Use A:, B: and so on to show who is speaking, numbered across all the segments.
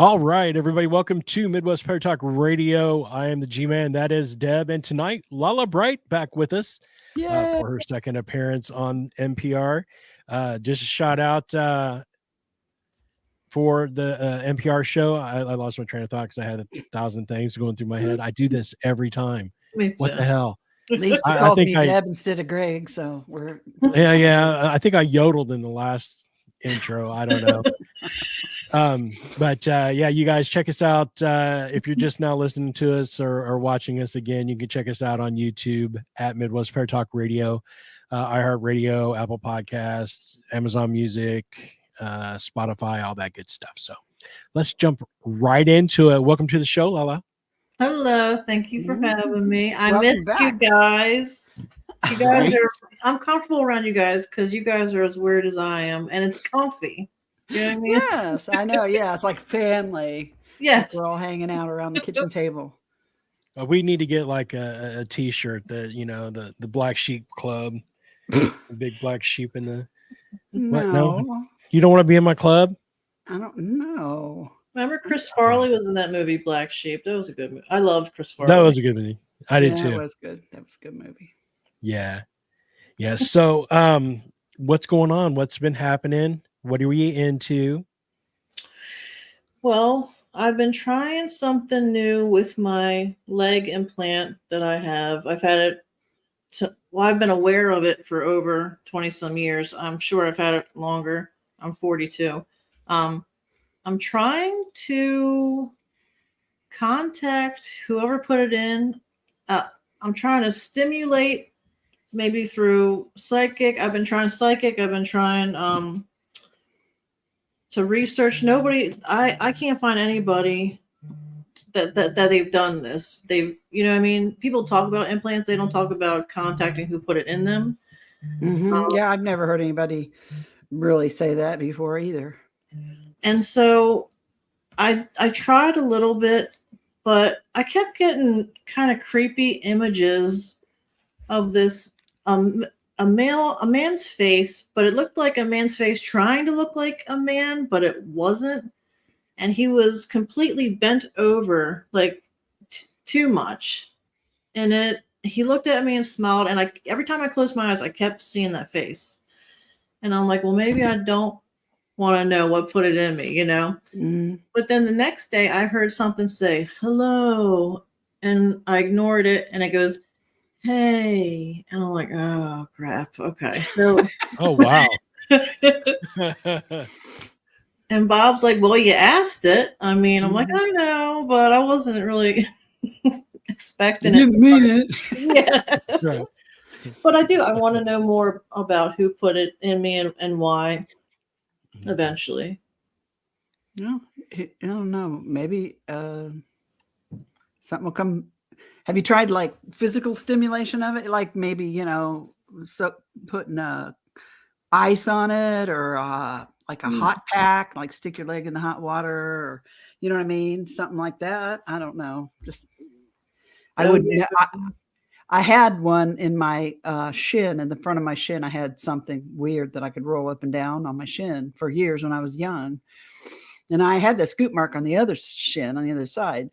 A: All right, everybody, welcome to Midwest Paratalk Talk Radio. I am the G-Man, that is Deb, and tonight, Lala Bright back with us
B: Yay!
A: for her second appearance on NPR. Just a shout out for the NPR show. I lost my train of thought because I had 1,000 things going through my head. I do this every time.
C: Me too.
A: What the hell?
B: At least you
A: I
B: called
A: think
B: me Deb instead of Greg, so we're
A: Yeah. I think I yodeled in the last intro. I don't know. But you guys check us out. If you're just now listening to us or watching us again, you can check us out on YouTube at Midwest Paratalk Talk Radio, iHeartRadio, Apple Podcasts, Amazon Music, Spotify, all that good stuff. So let's jump right into it. Welcome to the show, Lala.
C: Hello, thank you for having me. I
B: Welcome
C: missed
B: back.
C: you guys. You guys
A: Right?
C: I'm comfortable around you guys because you guys are as weird as I am, and it's comfy. You know what I mean?
B: yes, I know. Yeah, it's like family.
C: Yes.
B: We're all hanging out around the kitchen table.
A: We need to get like a T-shirt that the Black Sheep Club, the big black sheep in the. What? No, you don't want to be in my club.
B: I don't know.
C: Remember Chris Farley was in that movie Black Sheep? That was a good movie. I loved Chris Farley.
A: That was a good movie. I did too.
B: That was good. That was a good movie.
A: Yeah. So, what's going on? What's been happening? What are we into?
C: Well, I've been trying something new with my leg implant that I have. I've had it. I've been aware of it for over 20 some years. I'm sure I've had it longer. I'm 42. I'm trying to contact whoever put it in. I'm trying to stimulate maybe through psychic. I've been trying psychic. I've been trying to research. Nobody, I can't find anybody that they've done this. They've, you know what I mean? People talk about implants. They don't talk about contacting who put it in them.
B: Mm-hmm. Yeah, I've never heard anybody really say that before either. And
C: so I tried a little bit, but I kept getting kind of creepy images of this a man's face, but it looked like a man's face trying to look like a man, but it wasn't. And he was completely bent over, like too much. And he looked at me and smiled. And every time I closed my eyes, I kept seeing that face. And I'm like, well, maybe I don't want to know what put it in me, you know?
B: Mm-hmm.
C: But then the next day I heard something say, hello. And I ignored it. And it goes, hey. And I'm like, oh, crap. Okay. So,
A: oh, wow.
C: And Bob's like, well, you asked it. I mean, I'm like, I know, but I wasn't really expecting it.
B: You mean it.
C: Yeah.
A: Right.
C: But I do. I want to know more about who put it in me and why eventually.
B: No, I don't know. Maybe something will come. Have you tried like physical stimulation of it? Like maybe, so putting ice on it or like a hot pack, like stick your leg in the hot water or, you know what I mean? Something like that. I don't know. Just, I had one in my shin, in the front of my shin. I had something weird that I could roll up and down on my shin for years when I was young. And I had the scoop mark on the other shin, on the other side.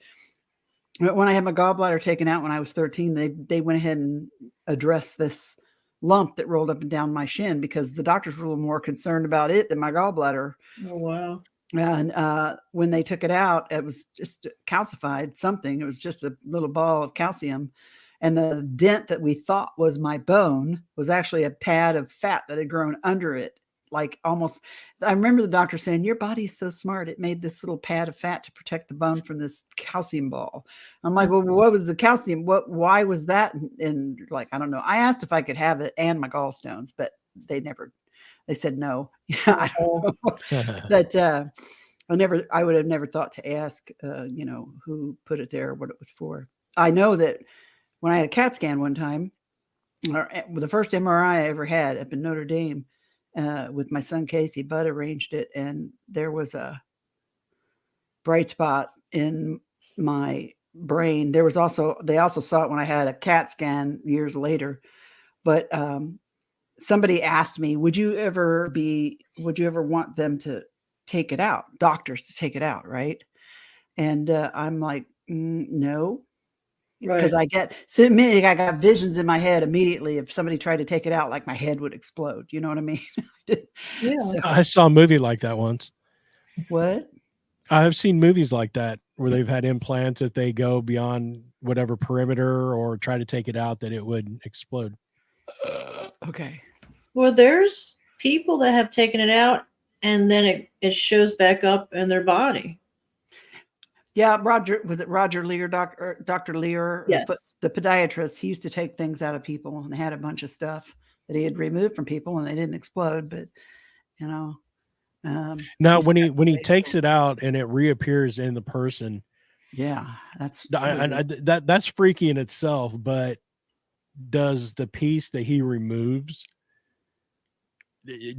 B: But when I had my gallbladder taken out when I was 13, they went ahead and addressed this lump that rolled up and down my shin because the doctors were a little more concerned about it than my gallbladder.
C: Oh, wow.
B: And when they took it out, it was just calcified something. It was just a little ball of calcium. And the dent that we thought was my bone was actually a pad of fat that had grown under it. Like almost, I remember the doctor saying, your body's so smart. It made this little pad of fat to protect the bone from this calcium ball. I'm like, well, what was the calcium? Why was that? And like, I don't know. I asked if I could have it and my gallstones, but they said no. I don't know. But I would have never thought to ask, who put it there, what it was for. I know that when I had a CAT scan one time, the first MRI I ever had up in Notre Dame, with my son Casey, Bud arranged it, and there was a bright spot in my brain. They also saw it when I had a CAT scan years later. But somebody asked me, would you ever want them to take it out, doctors to take it out, right? And I'm like, no,
C: Right.
B: because I got visions in my head immediately. If somebody tried to take it out, like my head would explode. You know what I mean?
C: Yeah.
B: So
A: I saw a movie like that once.
B: what?
A: I've seen movies like that where they've had implants if they go beyond whatever perimeter or try to take it out that it would explode.
B: Okay.
C: Well, there's people that have taken it out and then it shows back up in their body.
B: Yeah, was it Roger Lear, Dr. Lear,
C: Yes.
B: the podiatrist? He used to take things out of people and had a bunch of stuff that he had removed from people, and they didn't explode. But you know,
A: Now,
B: he's
A: when
B: got
A: he
B: ways
A: takes
B: to-
A: it out and it reappears in the person,
B: yeah, that's
A: that's freaky in itself. But does the piece that he removes,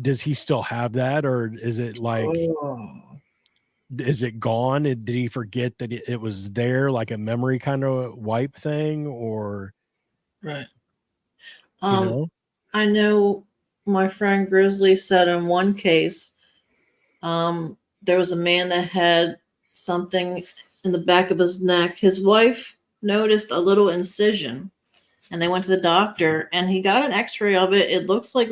A: does he still have that, or is it like,
C: Oh.
A: is it gone? Did he forget that it was there, like a memory kind of wipe thing, or
C: Right.
A: you know?
C: I know my friend Grizzly said in one case, there was a man that had something in the back of his neck. His wife noticed a little incision, and they went to the doctor, and he got an X-ray of it. It looks like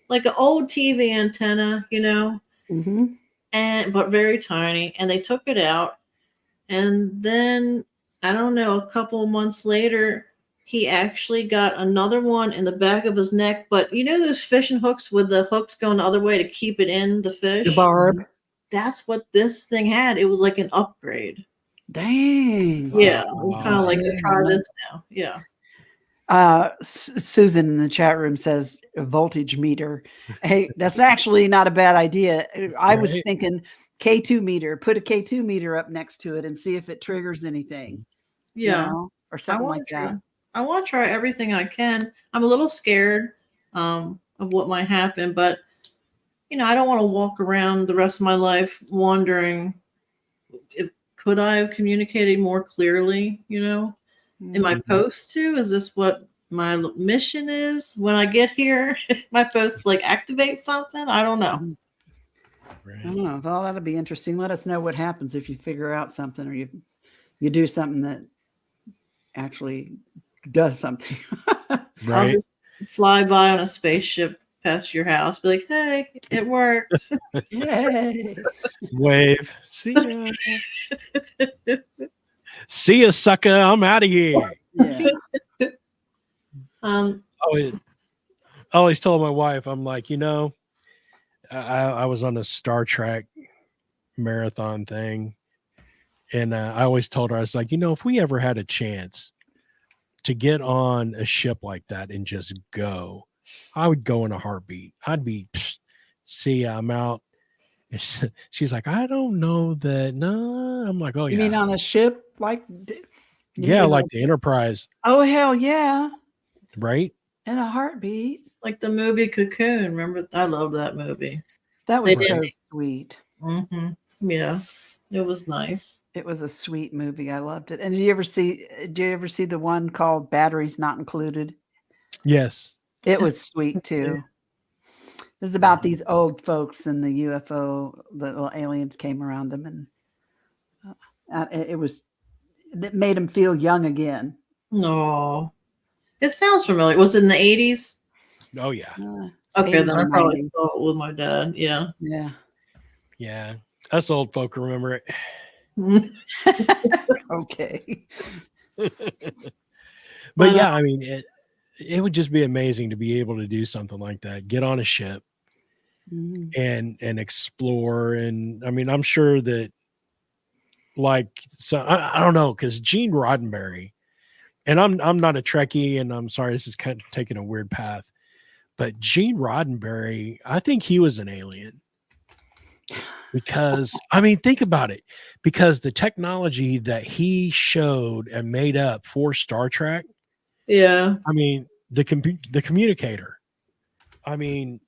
C: like an old TV antenna,
B: Mhm.
C: but very tiny. And they took it out, and then I don't know, a couple of months later, he actually got another one in the back of his neck. But you know those fishing hooks with the hooks going the other way to keep it in the fish?
B: The barb.
C: That's what this thing had. It was like an upgrade.
B: Dang.
C: Yeah, it was kind of like,
B: Yeah.
C: try this now. Yeah.
B: Susan in the chat room says a voltage meter. Hey, that's actually not a bad idea. I was
A: Right?
B: thinking K2 meter. Put a K2 meter up next to it and see if it triggers anything.
C: Yeah.
B: Or something like that.
C: I want to try everything I can. I'm a little scared of what might happen, but I don't want to walk around the rest of my life wondering if could I have communicated more clearly, Am I
B: Mhm.
C: supposed to? Is this what my mission is when I get here? Am I supposed to like activate something? I don't know.
B: I don't know. Well, that'll be interesting. Let us know what happens if you figure out something or you do something that actually does something.
C: I'll
A: Right?
C: just fly by on a spaceship past your house, be like, hey, it worked.
B: Yay.
A: Wave. See ya. See ya, sucker. I'm out of here.
B: Yeah.
C: Um,
A: I always told my wife, I'm like, I was on a Star Trek marathon thing. And I always told her, I was like, if we ever had a chance to get on a ship like that and just go, I would go in a heartbeat. I'd be, see, I'm out. She's like, I don't know that. No, I'm like, oh
B: You mean
A: yeah,
B: on a ship?
A: yeah, like the Enterprise,
B: Oh, hell yeah.
A: right?
B: In a heartbeat.
C: like the movie Cocoon. Remember, I love that movie.
B: That
C: They
B: was so
C: did.
B: sweet.
C: Yeah, it was nice.
B: It was a sweet movie. I loved it. And did you ever see the one called Batteries Not Included?
A: Yes.
B: It was sweet too. It was about these old folks and the UFO, the little aliens came around them, and it made them feel young again.
C: No, it sounds familiar. Was it in the 80s?
A: Oh yeah,
C: Okay,
B: 80s
C: then I
B: or
C: probably
B: 90s.
C: saw it with my dad. Yeah.
B: Yeah.
A: yeah. Us old folk remember it.
B: Okay.
A: But yeah, I mean, it would just be amazing to be able to do something like that. Get on a ship and explore. And I mean, I'm sure that I don't know, because Gene Roddenberry, and I'm not a Trekkie, and I'm sorry, this is kind of taking a weird path, but Gene Roddenberry, I think he was an alien. Because I mean, think about it. Because the technology that he showed and made up for Star Trek,
C: Yeah.
A: I mean, the communicator, I mean,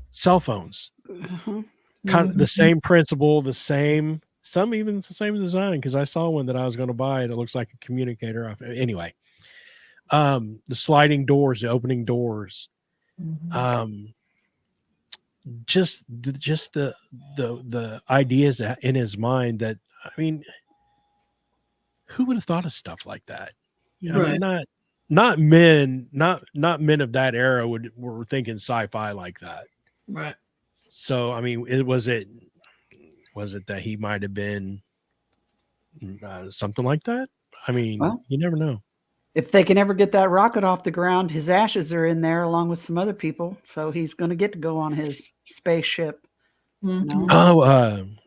A: cell phones, kind of the same principle, some even the same design. Because I saw one that I was going to buy, and it looks like a communicator. Anyway, the sliding doors, the opening doors. just the ideas in his mind that, I mean, who would have thought of stuff like that? I mean,
C: Right.
A: not men, not men of that era were thinking sci-fi like that.
C: Right.
A: So, I mean, was it that he might have been something like that? I mean,
B: Well,
A: you never know.
B: if they can ever get that rocket off the ground, his ashes are in there along with some other people. So he's going to get to go on his spaceship. You know?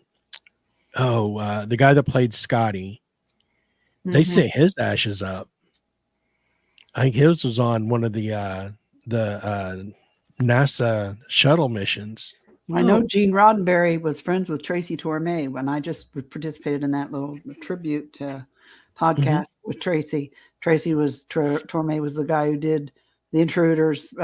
C: Mhm.
A: The guy that played Scotty, they
C: Mhm.
A: sent his ashes up. I think his was on one of the NASA shuttle missions.
B: I know
C: Oh.
B: Gene Roddenberry was friends with Tracy Torme when I just participated in that little tribute podcast with Tracy. Tracy was Torme was the guy who did the Intruders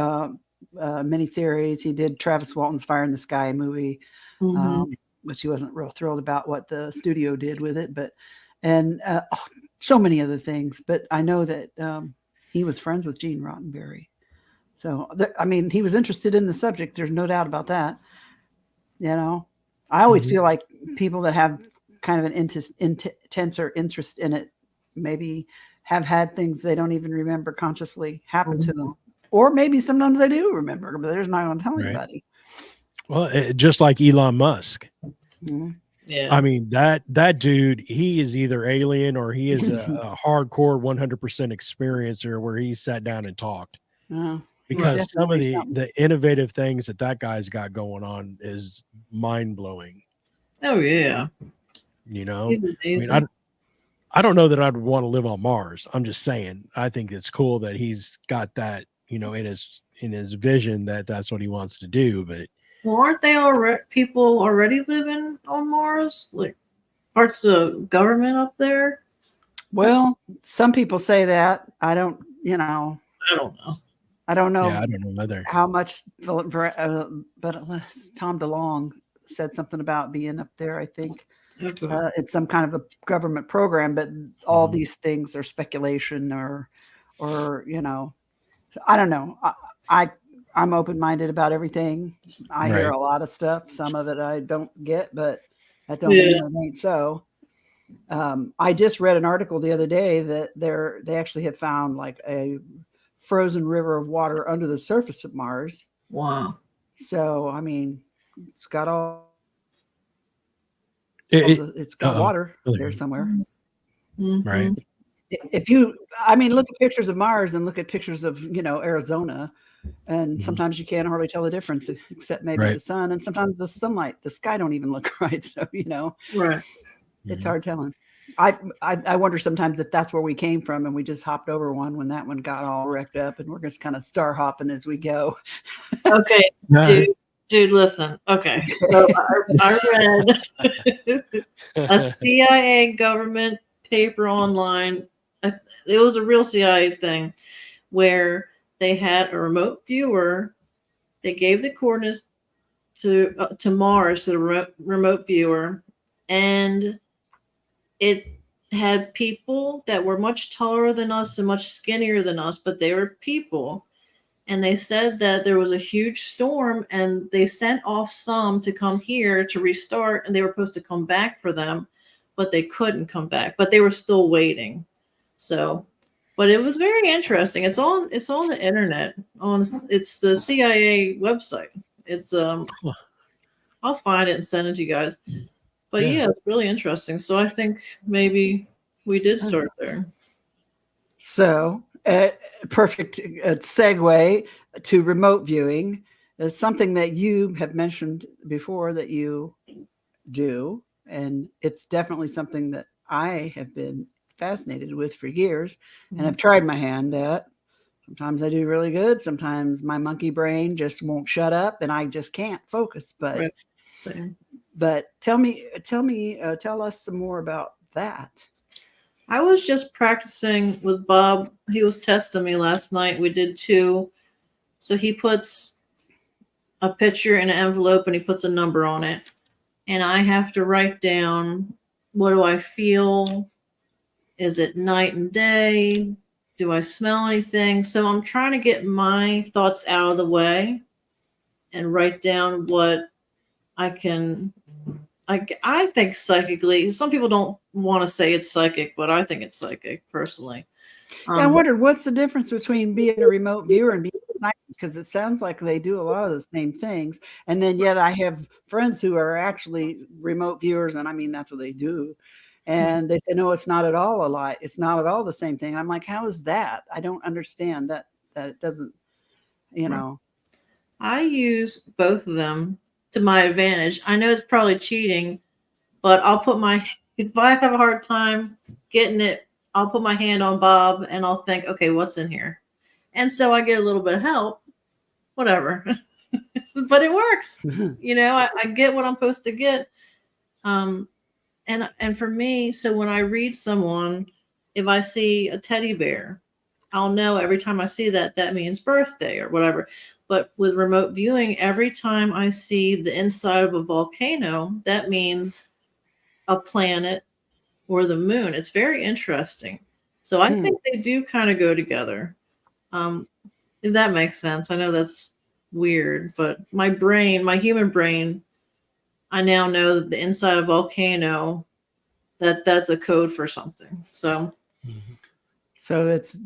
B: miniseries. He did Travis Walton's Fire in the Sky movie,
C: Mhm.
B: which he wasn't real thrilled about what the studio did with it, but so many other things. But I know that he was friends with Gene Roddenberry. So, I mean, he was interested in the subject. There's no doubt about that. You know, I always feel like people that have kind of an intenser interest in it maybe have had things they don't even remember consciously happen to them. Or maybe sometimes they do remember, but they're just not going to tell
A: Right.
B: anybody.
A: Well, just like Elon Musk.
B: Mhm.
C: Yeah.
A: I mean, that dude, he is either alien or he is a hardcore 100% experiencer where he sat down and talked.
B: Yeah, he's
A: Because some of
B: definitely something.
A: the innovative things that guy's got going on is mind blowing.
C: Oh yeah.
A: You know,
C: He's
A: I mean,
C: amazing.
A: I don't know that I'd want to live on Mars. I'm just saying, I think it's cool that he's got that, in his vision that that's what he wants to do. But
C: Well, aren't they already people already living on Mars? Like parts of government up there?
B: Well, some people say that. I don't,
C: I don't know.
B: I don't know
A: yeah, I don't know either.
B: how much, but Tom DeLonge said something about being up there, I think.
C: Okay.
B: It's some kind of a government program, but all
A: Mhm.
B: these things are speculation or I don't know. I'm open-minded about everything. I hear
A: Right.
B: a lot of stuff. Some of it I don't get, but that don't mean
C: Yeah.
B: it ain't so. I just read an article the other day that they actually have found like a frozen river of water under the surface of Mars.
C: Wow.
B: So I mean, it's got
A: It,
B: it's got water there somewhere.
A: right.
C: Mm-hmm.
B: If you, I mean, look at pictures of Mars and look at pictures of Arizona, and
A: Mhm.
B: sometimes you can't hardly tell the difference except maybe
A: Right.
B: the sun, and sometimes the sunlight, the sky don't even look right. So
C: Right.
B: it's
A: Mhm.
B: hard telling. I wonder sometimes if that's where we came from and we just hopped over one when that one got all wrecked up, and we're just kind of star hopping as we go.
C: Okay,
A: Nah,
C: dude, listen. Okay, so I read a CIA government paper online. It was a real CIA thing where they had a remote viewer. They gave the coordinates to Mars to the remote viewer, and it had people that were much taller than us and much skinnier than us, but they were people. And they said that there was a huge storm and they sent off some to come here to restart, and they were supposed to come back for them, but they couldn't come back, but they were still waiting. So, but it was very interesting. It's on the internet. It's the CIA website. It's I'll find it and send it to you guys. But
A: yeah.
C: yeah, it's really interesting. So I think maybe we did start there.
B: So, perfect segue to remote viewing is something that you have mentioned before that you do, and it's definitely something that I have been fascinated with for years and have tried my hand at. Sometimes I do really good. Sometimes my monkey brain just won't shut up and I just can't focus.
C: Right. Same.
B: But tell us some more about that.
C: I was just practicing with Bob. He was testing me last night. We did two. So he puts a picture in an envelope and he puts a number on it. And I have to write down, what do I feel? Is it night and day? Do I smell anything? So I'm trying to get my thoughts out of the way. and write down what I can. I think psychically. Some people don't want to say it's psychic, but I think it's psychic personally.
B: Yeah, I wondered what's the difference between being a remote viewer and being psychic, because it sounds like they do a lot of the same things. And then yet I have friends who are actually remote viewers, and I mean that's what they do. And they say, no, it's not at all a lie. It's not at all the same thing. I'm like, how is that? I don't understand that it doesn't, you know.
C: I use both of them to my advantage. I know it's probably cheating, but I'll put my if I have a hard time getting it, I'll put my hand on Bob and I'll think, okay, what's in here? And so I get a little bit of help, whatever. But it works. You know, I get what I'm supposed to get. And for me, so when I read someone, if I see a teddy bear, I'll know every time I see that means birthday or whatever. But with remote viewing, every time I see the inside of a volcano, that means a planet or the moon. It's very interesting. So I think they do kind of go together. If that makes sense. I know that's weird, but my brain, my human brain, I now know that the inside of a volcano, that's a code for something. So
B: it's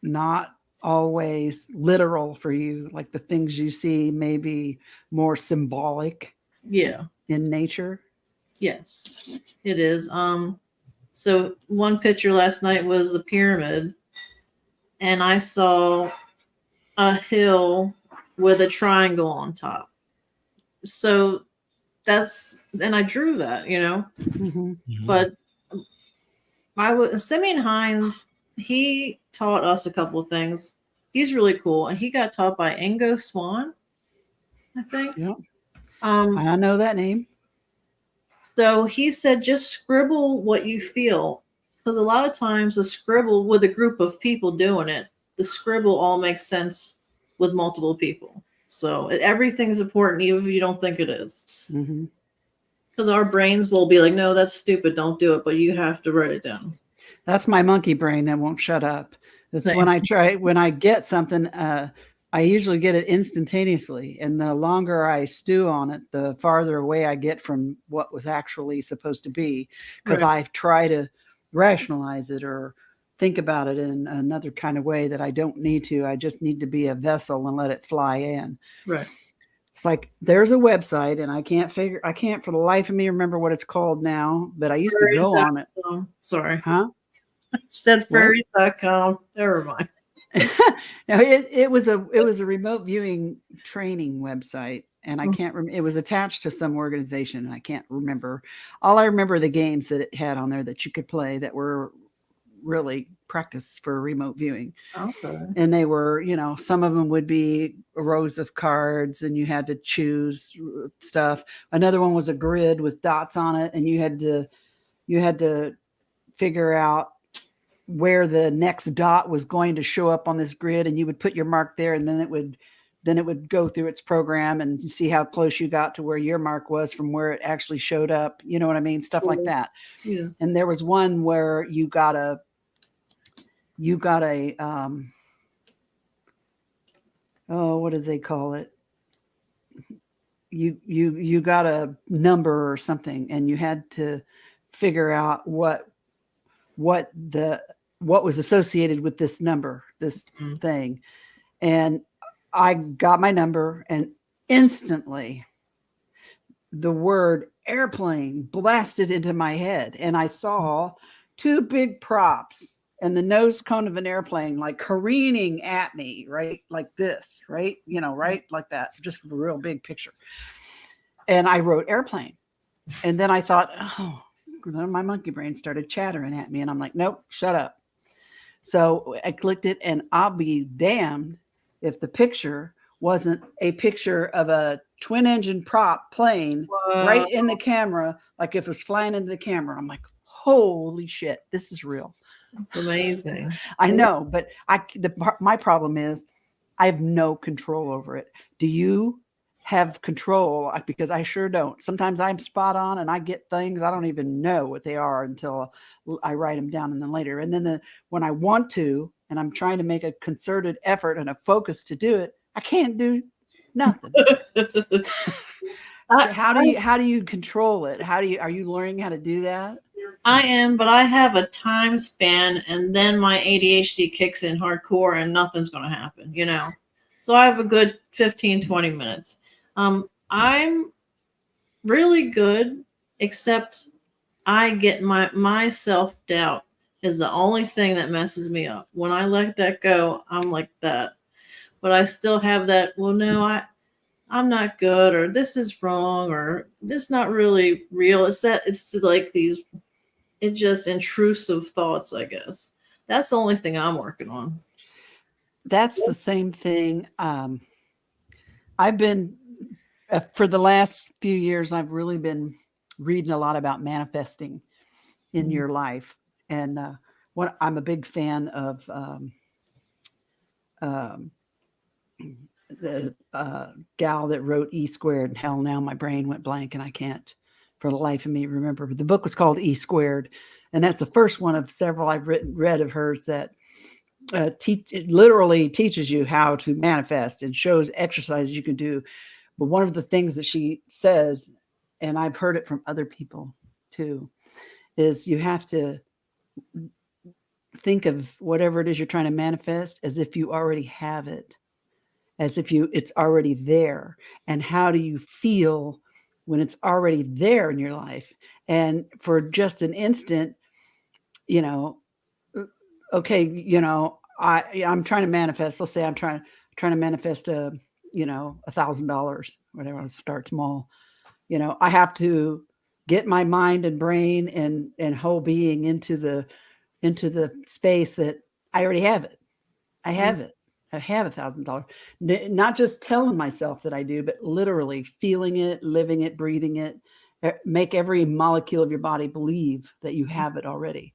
B: not always literal for you. Like the things you see may be more symbolic.
C: Yeah.
B: In nature.
C: Yes, it is. So one picture last night was the pyramid, and I saw a hill with a triangle on top. So and I drew that, you know. But Simeon Hines, he taught us a couple of things. He's really cool, and he got taught by Ingo Swan, I think.
B: Yeah. I know that name.
C: So he said, just scribble what you feel. Because a lot of times the scribble with a group of people doing it, the scribble all makes sense with multiple people. So everything's important, even if you don't think it is. Because our brains will be like, no, that's stupid. Don't do it. But you have to write it down.
B: That's my monkey brain that won't shut up. That's when I get something, I usually get it instantaneously. And the longer I stew on it, the farther away I get from what was actually supposed to be. Because I try to rationalize it or think about it in another kind of way that I don't need to. I just need to be a vessel and let it fly in.
C: Right.
B: It's like there's a website and I can't for the life of me remember what it's called now, but I used to go on it.
C: Sorry.
B: Huh?
C: Said furries.com. Never mind.
B: No, it was a remote viewing training website, and I can't remember. It was attached to some organization, and I can't remember. All I remember the games that it had on there that you could play that were really practice for remote viewing.
C: Okay.
B: And they were, you know, some of them would be rows of cards, and you had to choose stuff. Another one was a grid with dots on it, and you had to figure out where the next dot was going to show up on this grid, and you would put your mark there, and then it would go through its program and see how close you got to where your mark was from where it actually showed up. You know what I mean? Stuff like that.
C: Yeah.
B: And there was one where you got a what do they call it? You got a number or something, and you had to figure out what was associated with this number, this thing. And I got my number, and instantly the word airplane blasted into my head. And I saw two big props and the nose cone of an airplane like careening at me, right? Like this, right? You know, right? Like that, just a real big picture. And I wrote airplane. And then I thought, oh, then my monkey brain started chattering at me, and I'm like, nope, shut up. So I clicked it, and I'll be damned if the picture wasn't a picture of a twin engine prop plane right in the camera, like if it was flying into the camera. I'm like, holy shit, this is real.
C: That's amazing.
B: I know, but my problem is I have no control over it. Do you have control? Because I sure don't. Sometimes I'm spot on and I get things I don't even know what they are until I write them down, and then later. And then when I want to, and I'm trying to make a concerted effort and a focus to do it, I can't do Nothing.
C: I,
B: How do you control it? Are you learning how to do that?
C: I am, but I have a time span, and then my ADHD kicks in hardcore, and nothing's going to happen, you know? So I have a good 15, 20 minutes. I'm really good, except I get my self-doubt is the only thing that messes me up. When I let that go, I'm like that. But I still have that, well, no, I'm not good, or this is wrong, or this not really real. It's like these, it just intrusive thoughts, I guess. That's the only thing I'm working on.
B: That's the same thing. I've been for the last few years, I've really been reading a lot about manifesting in your life, and what I'm a big fan of the gal that wrote E Squared. Hell, now my brain went blank, and I can't for the life of me remember. But the book was called E Squared, and that's the first one of several I've read of hers that it literally teaches you how to manifest and shows exercises you can do. But one of the things that she says, and I've heard it from other people too, is you have to think of whatever it is you're trying to manifest as if you already have it, as if it's already there. And how do you feel when it's already there in your life? And for just an instant, you know, okay, you know, I'm trying to manifest. Let's say I'm trying to manifest $1,000, whatever. I'll start small. You know, I have to get my mind and brain and whole being into the space that I already have it. I have it. I have $1,000. Not just telling myself that I do, but literally feeling it, living it, breathing it. Make every molecule of your body believe that you have it already.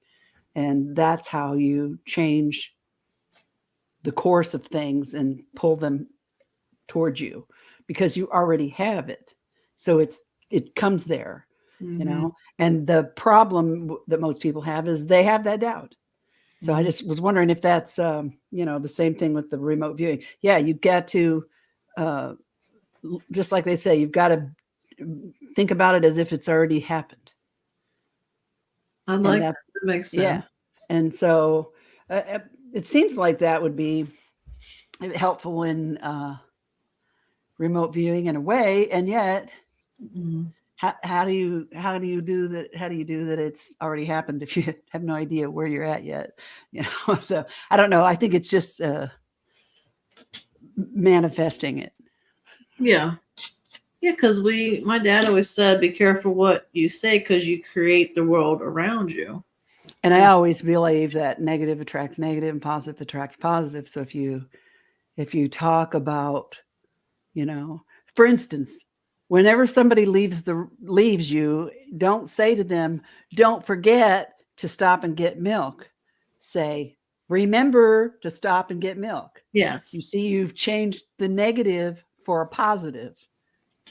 B: And that's how you change the course of things and pull them towards you, because you already have it. So it comes there, you know. And the problem that most people have is they have that doubt. So I just was wondering if that's the same thing with the remote viewing. Yeah, you got to just like they say, you've got to think about it as if it's already happened.
C: I like that. That makes sense.
B: Yeah. And so it seems like that would be helpful in remote viewing in a way. And yet, how do you do that? How do you do that it's already happened if you have no idea where you're at yet? You know, so I don't know. I think it's just manifesting it.
C: Yeah. Yeah, because my dad always said, be careful what you say, because you create the world around you.
B: And I always believe that negative attracts negative and positive attracts positive. So if you talk about, you know, for instance, whenever somebody leaves you, don't say to them, don't forget to stop and get milk. Say, remember to stop and get milk.
C: Yes.
B: You see, you've changed the negative for a positive.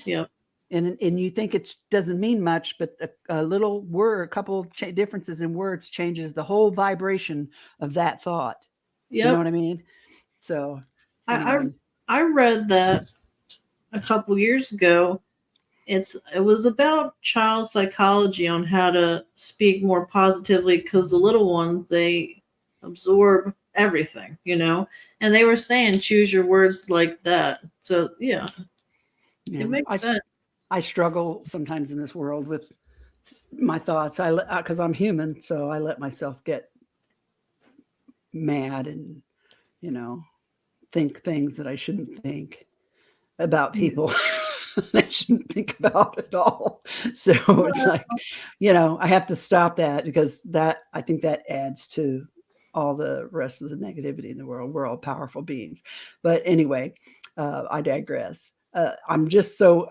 C: Yep.
B: And you think it doesn't mean much, but a little word, a couple differences in words changes the whole vibration of that thought. Yep. You know what I mean? So anyway.
C: I read that a couple years ago. It was about child psychology on how to speak more positively, because the little ones, they absorb everything, you know, and they were saying choose your words like that. So yeah. It makes sense.
B: I struggle sometimes in this world with my thoughts. Because I'm human, so I let myself get mad and, you know, think things that I shouldn't think about people. I shouldn't think about at all. So it's like, you know, I have to stop that, because I think that adds to all the rest of the negativity in the world. We're all powerful beings. But anyway, I digress. I'm just so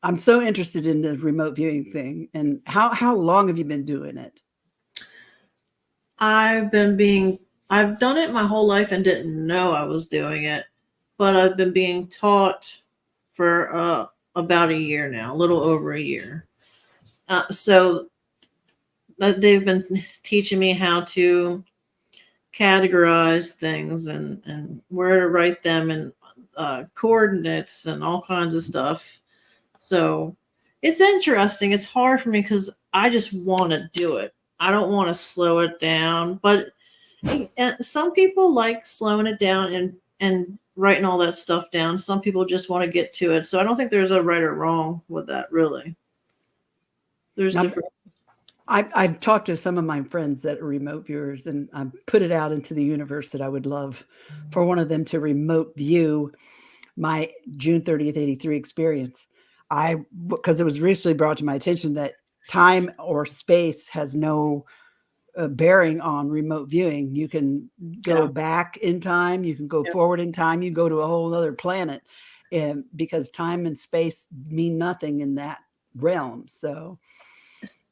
B: I'm so interested in the remote viewing thing. And how long have you been doing it?
C: I've done it my whole life and didn't know I was doing it, but I've been being taught for about a year now, a little over a year. So they've been teaching me how to categorize things and where to write them. And coordinates and all kinds of stuff. So it's interesting. It's hard for me because I just want to do it. I don't want to slow it down. But some people like slowing it down and writing all that stuff down. Some people just want to get to it. So I don't think there's a right or wrong with that, really. There's different.
B: I've talked to some of my friends that are remote viewers, and I put it out into the universe that I would love for one of them to remote view my June 30th, 83 experience. Because it was recently brought to my attention that time or space has no bearing on remote viewing. You can go back in time, you can go forward in time, you go to a whole other planet, and because time and space mean nothing in that realm. So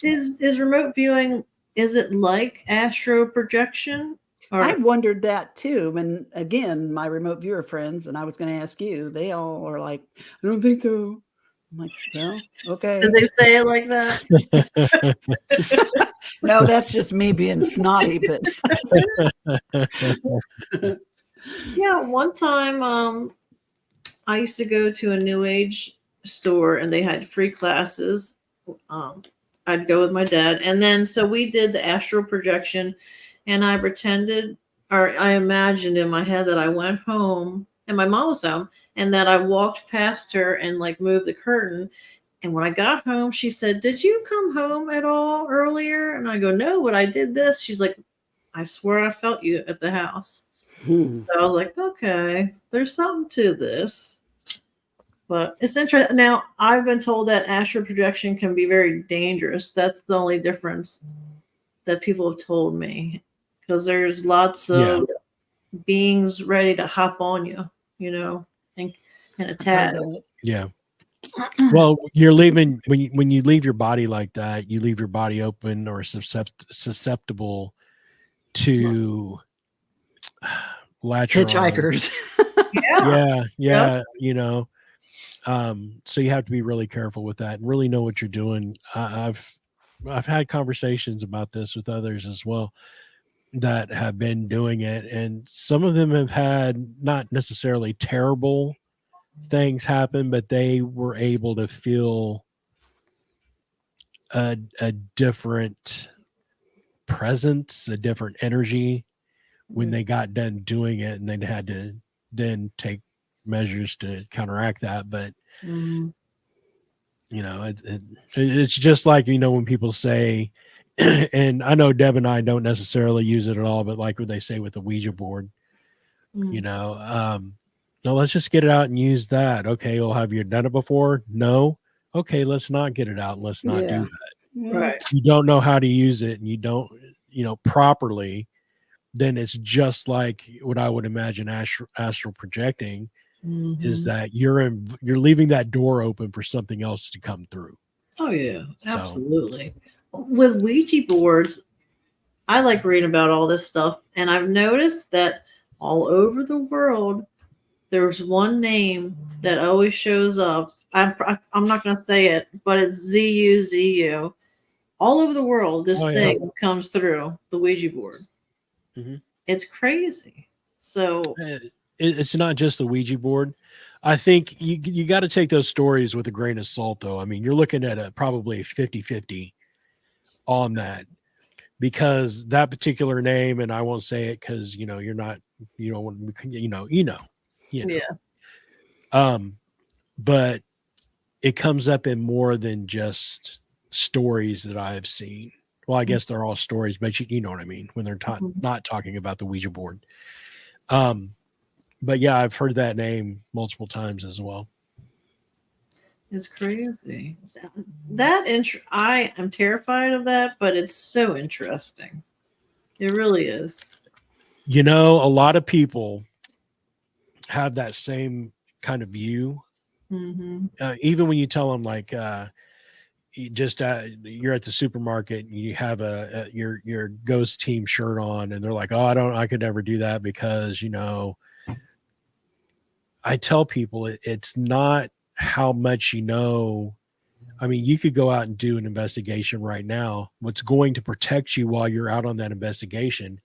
C: is remote viewing, is it like astro projection?
B: I wondered that too. And again, my remote viewer friends, and I was going to ask you, they all are like, I don't think so. I'm like, well, okay.
C: Did they say it like that?
B: No, that's just me being snotty. But
C: yeah, one time I used to go to a New Age store and they had free classes. I'd go with my dad, and then so we did the astral projection, and I pretended, or I imagined in my head that I went home and my mom was home, and that I walked past her and like moved the curtain. And when I got home, she said, "Did you come home at all earlier?" And I go, "No, but I did this." She's like, "I swear I felt you at the house." So I was like, okay, there's something to this. But it's interesting. Now, I've been told that astral projection can be very dangerous. That's the only difference that people have told me. Because there's lots of beings ready to hop on you, and attack.
A: Yeah. Well, you're leaving when you leave your body like that, you leave your body open or susceptible to
B: hitchhikers.
A: Yeah. So you have to be really careful with that and really know what you're doing. I've had conversations about this with others as well that have been doing it, and some of them have had not necessarily terrible things happen, but they were able to feel a different presence, a different energy when they got done doing it, and they had to then take measures to counteract that. But it's just like, when people say, and I know Deb and I don't necessarily use it at all, but like what they say with the Ouija board, no, let's just get it out and use that. Okay, well, have you done it before? No. Okay, let's not get it out and let's not do that.
C: Right.
A: You don't know how to use it and you don't, properly, then it's just like what I would imagine astral projecting is that you're leaving that door open for something else to come through.
C: Oh yeah, absolutely. With Ouija boards, I like reading about all this stuff, and I've noticed that all over the world, there's one name that always shows up. I'm not going to say it, but it's ZUZU. All over the world, this thing comes through the Ouija board. It's crazy. So
A: it's not just the Ouija board. I think you got to take those stories with a grain of salt, though. I mean, you're looking at probably 50-50 on that, because that particular name, and I won't say it because you're not, you don't want but it comes up in more than just stories that I have seen. Well, I guess they're all stories, but you know what I mean when they're not talking about the Ouija board. But yeah, I've heard that name multiple times as well.
C: It's crazy. I am terrified of that, but it's so interesting. It really is.
A: A lot of people have that same kind of view. Even when you tell them, like, you're at the supermarket and you have your ghost team shirt on, and they're like, "Oh, I could never do that because I tell people it's not how much I mean, you could go out and do an investigation right now. What's going to protect you while you're out on that investigation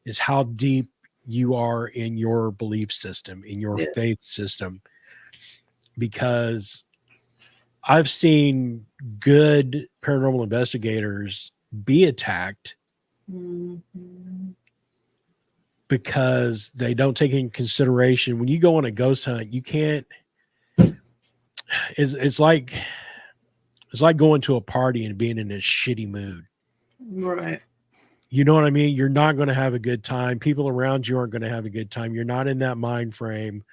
A: is how deep you are in your belief system, in your
C: Yeah.
A: faith system, because I've seen good paranormal investigators be attacked
C: Mhm.
A: because they don't take in consideration when you go on a ghost hunt, you can't, it's like going to a party and being in a shitty mood.
C: Right.
A: You know what I mean? You're not going to have a good time. People around you aren't going to have a good time. You're not in that mind frame.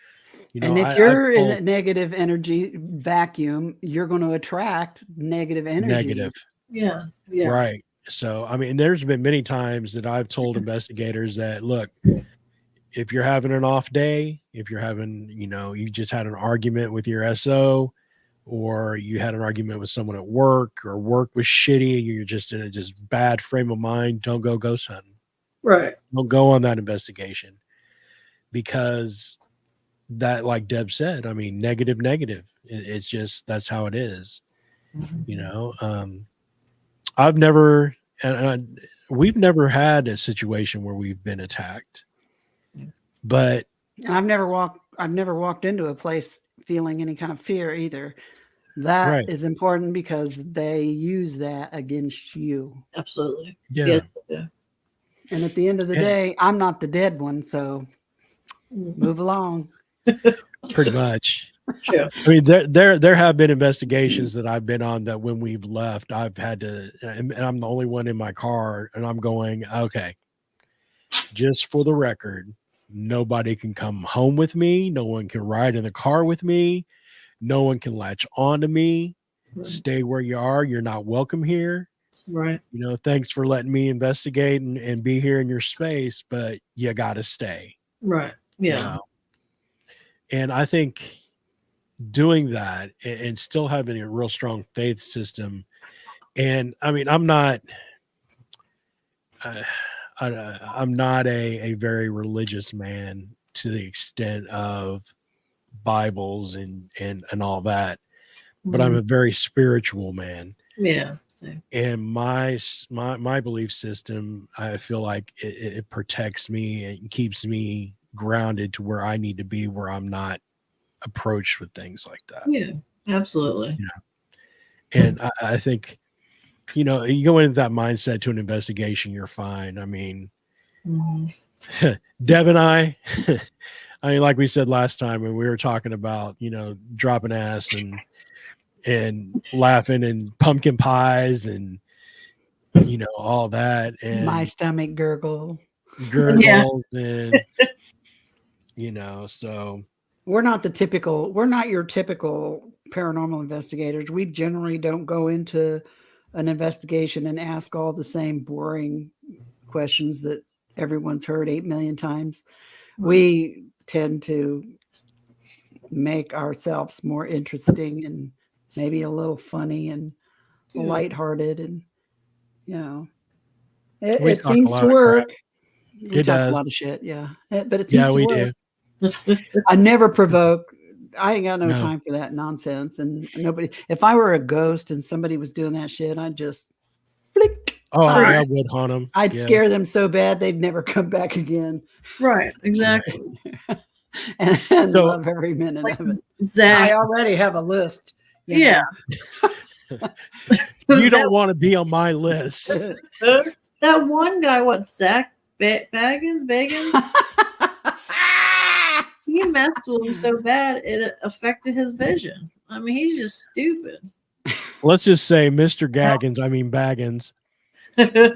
A: You know,
B: And if
A: I've
B: you're in a
A: told
B: negative energy vacuum, you're going to attract negative
A: negative,
B: energies.
C: Yeah. Yeah.
A: right? So, I mean, there's been many times that I've told investigators that, look, if you're having an off day, if you're having, you just had an argument with your SO, or you had an argument with someone at work, or work was shitty and you're just in a just bad frame of mind, don't go ghost hunting.
C: Right.
A: Don't go on that investigation, because that, like Deb said, I mean, negative. It's just, that's how it is. I've never, we've never had a situation where we've been attacked, but
B: And I've never walked into a place feeling any kind of fear either. That
A: right.
B: is important because they use that against you.
C: Absolutely.
A: Yeah.
C: Yeah.
B: And at the end of the
A: Yeah.
B: day, I'm not the dead one, so move along.
A: Pretty much.
C: True.
A: I mean, there have been investigations that I've been on that when we've left, I've had to, and I'm the only one in my car, and I'm going, okay, just for the record, nobody can come home with me. No one can ride in the car with me. No one can latch on to me.
C: Right.
A: Stay where you are. You're not welcome here.
C: Right.
A: Thanks for letting me investigate and be here in your space, but you got to stay.
C: Right. Yeah.
A: And I think doing that and still having a real strong faith system. And I mean, I'm not a very religious man to the extent of Bibles and all that, but I'm a very spiritual man.
C: Yeah. Same.
A: And my belief system, I feel like it protects me and keeps me grounded to where I need to be, where I'm not approached with things like that.
C: Yeah. Absolutely.
A: And I think, you go into that mindset to an investigation, you're fine. I mean, Deb and I mean, like we said last time when we were talking about, dropping ass and laughing and pumpkin pies and, all that. And
B: My stomach gurgles
A: and, so.
B: We're not your typical paranormal investigators. We generally don't go into an investigation and ask all the same boring questions that everyone's heard 8 million times. We tend to make ourselves more interesting and maybe a little funny and lighthearted, and it seems to work. We talk a lot of shit, but it seems to work.
A: We do.
B: I never provoke. I ain't got no time for that nonsense. And nobody, if I were a ghost and somebody was doing that shit, I'd just flick.
A: Oh, I would haunt them.
B: I'd scare them so bad they'd never come back again.
C: Right. Exactly.
B: and so, love every minute of it.
C: Zach,
B: I already have a list.
C: Yeah.
A: You don't want to be on my list.
C: That one guy, Zach Bagans? You messed with him so bad it affected his vision. I mean, he's just stupid.
A: Let's just say Mr. Baggins.
B: Greg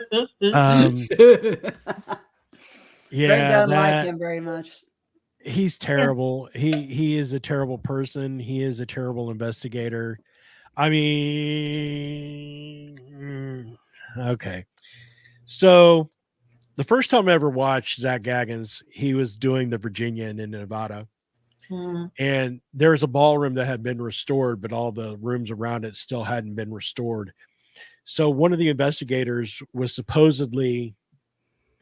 B: doesn't like him very much.
A: He's terrible. He is a terrible person. He is a terrible investigator. I mean, okay. So the first time I ever watched Zach Gaggins, he was doing the Virginia and in Nevada. And there was a ballroom that had been restored, but all the rooms around it still hadn't been restored. So one of the investigators was supposedly,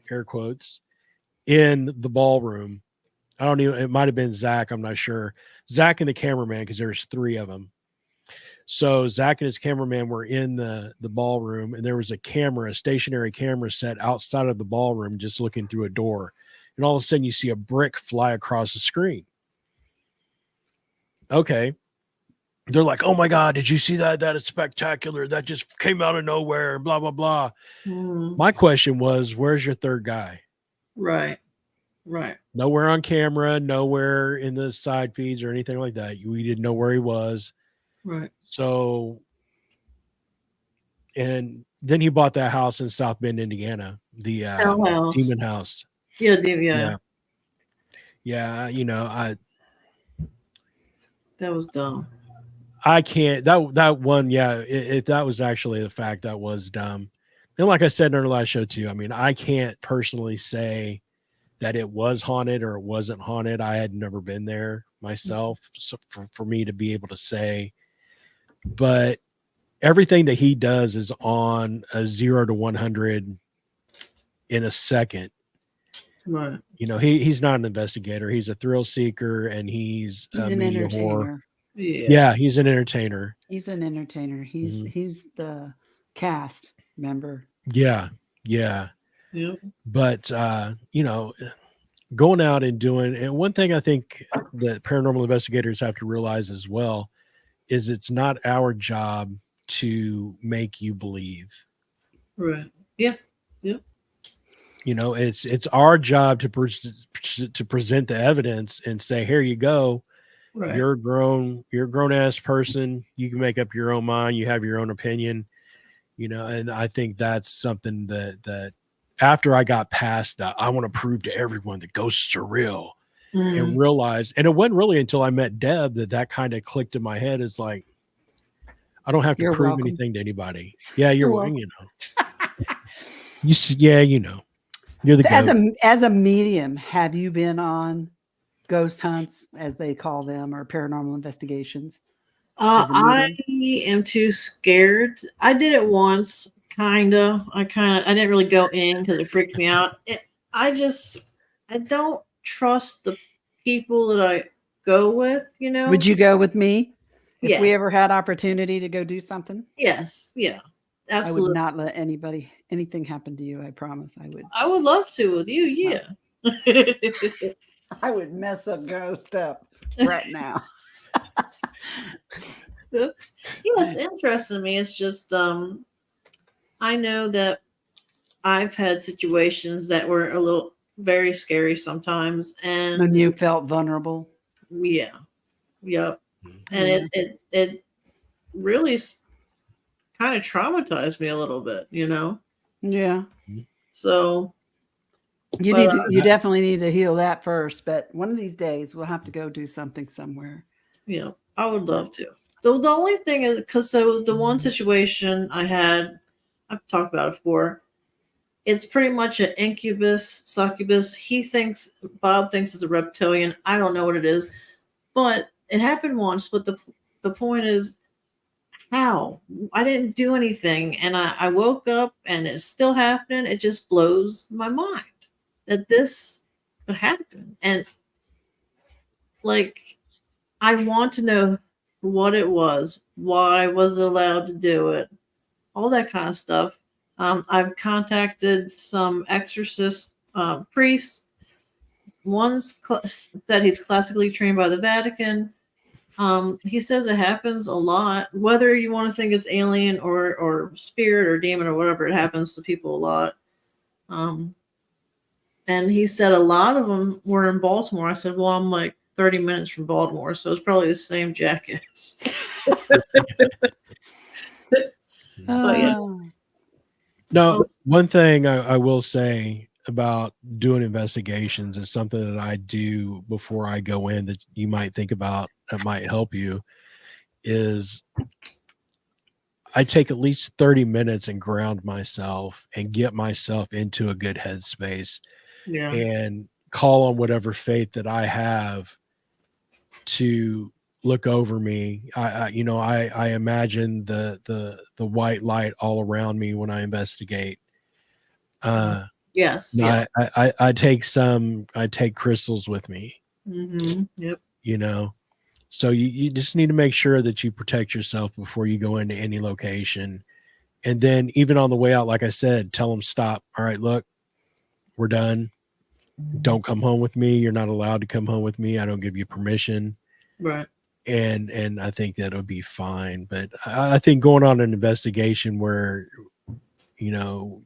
A: air quotes, in the ballroom. It might have been Zach. I'm not sure. Zach and the cameraman, because there's 3 of them. So Zach and his cameraman were in the ballroom, and there was a stationary camera set outside of the ballroom, just looking through a door. and all of a sudden you see a brick fly across the screen. Okay. They're like, oh my God, did you see that? That is spectacular. That just came out of nowhere, blah, blah, blah. My question was, where's your third guy?
C: Right. Right.
A: Nowhere on camera, nowhere in the side feeds or anything like that. We didn't know where he was.
C: Right.
A: So, and then he bought that house in South Bend, Indiana, the Demon House.
C: Yeah, yeah.
A: Yeah, you know,
C: that was dumb.
A: I can't, that one, yeah, if that was actually the fact, that was dumb. And like I said in our last show too, I mean, I can't personally say that it was haunted or it wasn't haunted. I had never been there myself, so for me to be able to say, but everything that he does is on a 0 to 100 in a second.
C: Right.
A: You know, he's not an investigator. He's a thrill seeker, and he's a
B: an
A: media
B: entertainer.
A: whore. Yeah, he's an entertainer.
B: He's an entertainer. He's the cast member.
A: Yeah. But you know, going out and doing, and one thing I think that paranormal investigators have to realize as well is it's not our job to make you believe.
C: Right. Yeah. Yep.
A: You know, it's our job to present the evidence and say, here you go. Right. You're a grown ass person. You can make up your own mind. You have your own opinion, you know, and I think that's something that after I got past that, I want to prove to everyone that ghosts are real and realize, and it wasn't really until I met Deb that kind of clicked in my head. It's like, I don't have to prove anything to anybody. Yeah. You're welcome. You know, you know, you're the
B: so as a medium, have you been on ghost hunts, as they call them, or paranormal investigations?
C: I am too scared. I did it once, I didn't really go in because it freaked me out. I don't trust the people that I go with, you know.
B: Would you go with me if we ever had opportunity to go do something?
C: Yes. Yeah. Absolutely.
B: I would not let anything happen to you. I promise I would.
C: I would love to with you. Yeah.
B: I would mess up Ghost up right now.
C: Yeah, it's interesting to me. It's just I know that I've had situations that were a little very scary sometimes, and
B: you felt vulnerable.
C: Yeah. Yep. And it really kind of traumatized me a little bit, you know.
B: Yeah.
C: So
B: you definitely need to heal that first, but one of these days we'll have to go do something somewhere.
C: Yeah, I would love to. The only thing is, because the one situation I had, I've talked about it before, it's pretty much an incubus, succubus. Bob thinks it's a reptilian. I don't know what it is, but it happened once. But the point is, how? I didn't do anything, and I woke up and it's still happening. It just blows my mind that this could happen. And like, I want to know what it was, why was it allowed to do it, all that kind of stuff. I've contacted some exorcist priests. One's said he's classically trained by the Vatican. He says it happens a lot. Whether you want to think it's alien or spirit or demon or whatever, it happens to people a lot. And he said a lot of them were in Baltimore. I said, well, I'm like 30 minutes from Baltimore, so it's probably the same jackass. But yeah.
A: Now, one thing I will say about doing investigations is something that I do before I go in that you might think about that might help you is I take at least 30 minutes and ground myself and get myself into a good headspace and call on whatever faith that I have to look over me. I imagine the white light all around me when I investigate.
C: Yes.
A: I take crystals with me.
C: Yep.
A: You know, so you just need to make sure that you protect yourself before you go into any location. And then even on the way out, like I said, tell them stop. All right, look, we're done. don't come home with me. You're not allowed to come home with me. I don't give you permission.
C: Right.
A: And I think that'll be fine. But I think going on an investigation where, you know,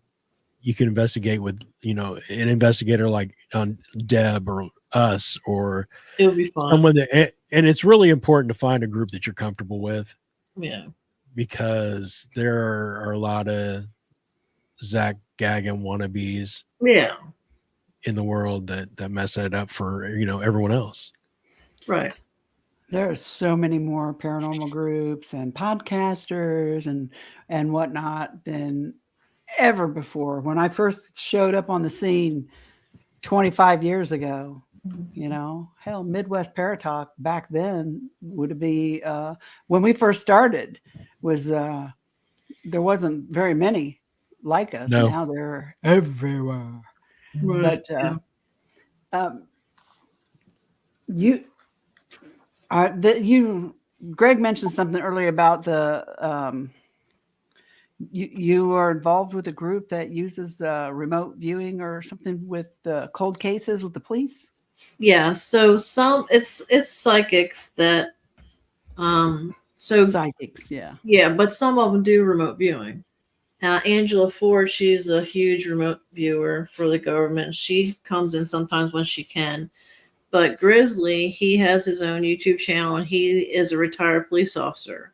A: you can investigate with, you know, an investigator like on Deb or us, or
C: It'll be fun.
A: someone that, and it's really important to find a group that you're comfortable with,
C: Yeah.
A: because there are a lot of Zach Gagan wannabes
C: Yeah.
A: in the world that mess that up for, you know, everyone else.
C: Right.
B: There are so many more paranormal groups and podcasters and whatnot than ever before. When I first showed up on the scene 25 years ago, you know, hell, Midwest Paratalk back then would be when we first started was there wasn't very many like us.
A: No.
B: Now they're everywhere.
C: Right.
B: But you Greg mentioned something earlier about the you are involved with a group that uses remote viewing or something with cold cases with the police.
C: Yeah. So it's psychics that so
B: Psychics, yeah.
C: yeah, but some of them do remote viewing. Angela Ford, she's a huge remote viewer for the government. She comes in sometimes when she can. But Grizzly, he has his own YouTube channel, and he is a retired police officer.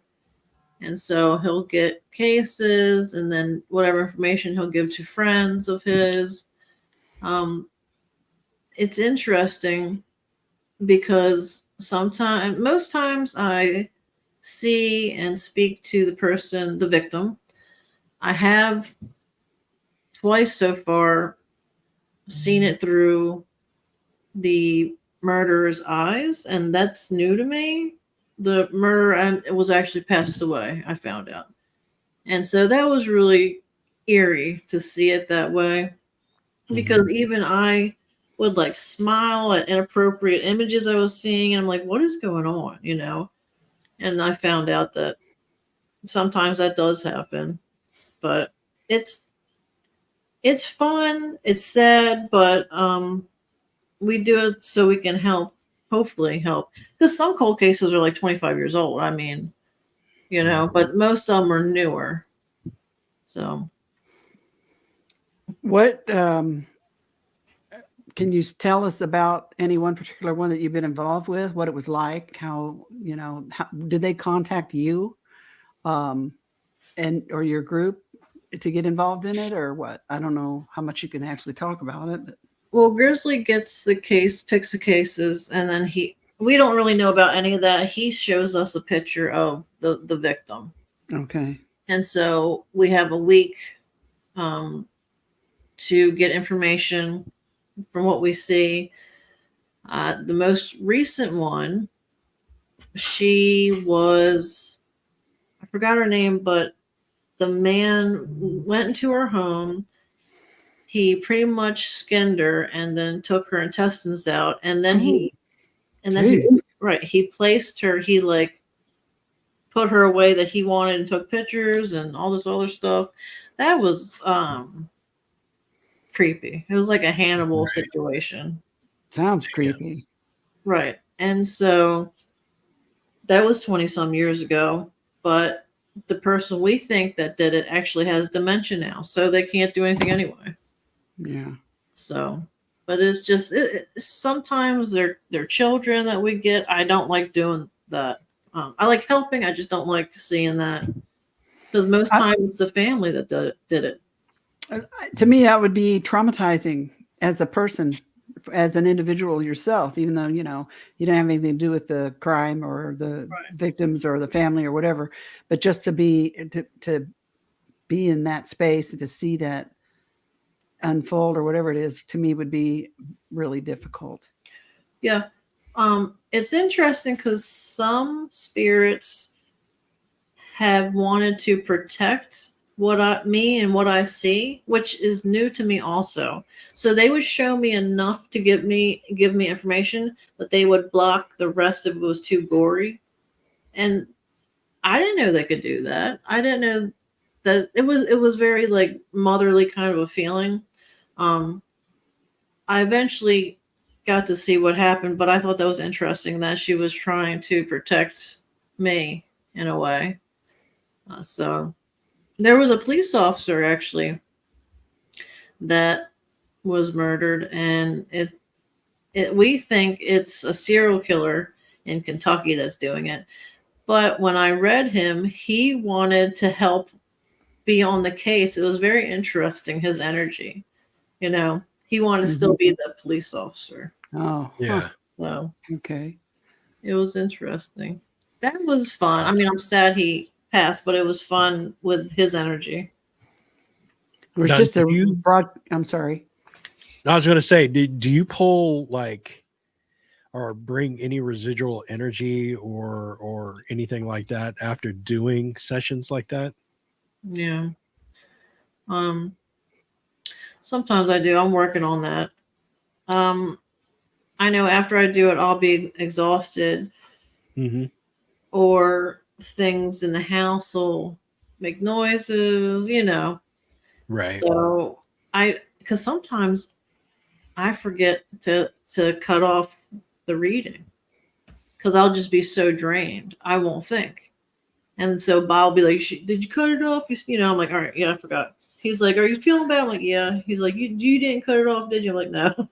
C: And so he'll get cases, and then whatever information he'll give to friends of his. It's interesting because most times I see and speak to the person, the victim. I have twice so far seen it through the murderer's eyes, and that's new to me. The murderer, and it was actually passed away, I found out. And so that was really eerie to see it that way, because even I would like smile at inappropriate images I was seeing, and I'm like, what is going on, you know? And I found out that sometimes that does happen, but it's fun, it's sad, but we do it so we can hopefully help, because some cold cases are like 25 years old. I mean, you know, but most of them are newer. So
B: What can you tell us about any one particular one that you've been involved with? What it was like? How, you know, did they contact you, and or your group to get involved in it, or what? I don't know how much you can actually talk about it. But.
C: Well, Grizzly gets the case, picks the cases, and then we don't really know about any of that. He shows us a picture of the victim.
B: Okay.
C: And so we have a week to get information from what we see. The most recent one, she was, I forgot her name, but the man went into her home. He pretty much skinned her and then took her intestines out. And then he placed her, he like put her away that he wanted and took pictures and all this other stuff. That was creepy. It was like a Hannibal situation.
B: Sounds creepy.
C: Right. And so that was 20 some years ago, but the person we think that did it actually has dementia now, so they can't do anything anyway.
B: Yeah.
C: So, but it's just sometimes they're children that we get. I don't like doing that. I like helping. I just don't like seeing that, because most times it's the family that did it.
B: To me, that would be traumatizing as a person, as an individual yourself, even though, you know, you don't have anything to do with the crime or the victims or the family or whatever, but just to be in that space and to see that unfold or whatever it is, to me would be really difficult.
C: Yeah. It's interesting because some spirits have wanted to protect what I see, which is new to me also. So they would show me enough to give me information, but they would block the rest if it was too gory. And I didn't know they could do that. I didn't know that it was very like motherly kind of a feeling. I eventually got to see what happened, but I thought that was interesting that she was trying to protect me in a way. So there was a police officer actually that was murdered, and we think it's a serial killer in Kentucky that's doing it. But when I read him, he wanted to help be on the case. It was very interesting, his energy. You know, he wanted to still be the police officer.
B: Oh,
A: Yeah.
C: So
B: okay.
C: it was interesting. That was fun. I mean, I'm sad he passed, but it was fun with his energy.
B: It was
A: Now,
B: just a
A: do you-
B: broad. I'm sorry.
A: I was going to say, do you pull like or bring any residual energy or anything like that after doing sessions like that?
C: Yeah. Sometimes I do. I'm working on that. I know after I do it, I'll be exhausted,
A: Mm-hmm.
C: or things in the house will make noises, you know.
A: Right.
C: So because sometimes I forget to cut off the reading because I'll just be so drained. I won't think. And so Bob will be like, did you cut it off? You know, I'm like, all right, yeah, I forgot. He's like, are you feeling bad? I'm like, yeah. He's like, you didn't cut it off, did you? I'm like, no.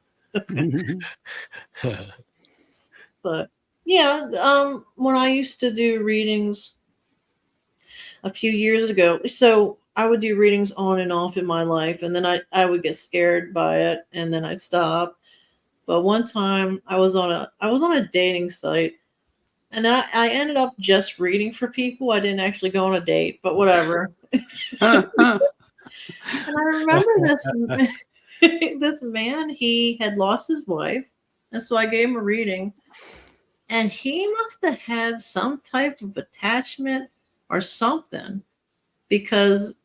C: But yeah, when I used to do readings a few years ago, so I would do readings on and off in my life, and then I would get scared by it, and then I'd stop. But one time I was on a dating site, and I ended up just reading for people. I didn't actually go on a date, but whatever. And I remember this man, he had lost his wife, and so I gave him a reading, and he must have had some type of attachment or something, because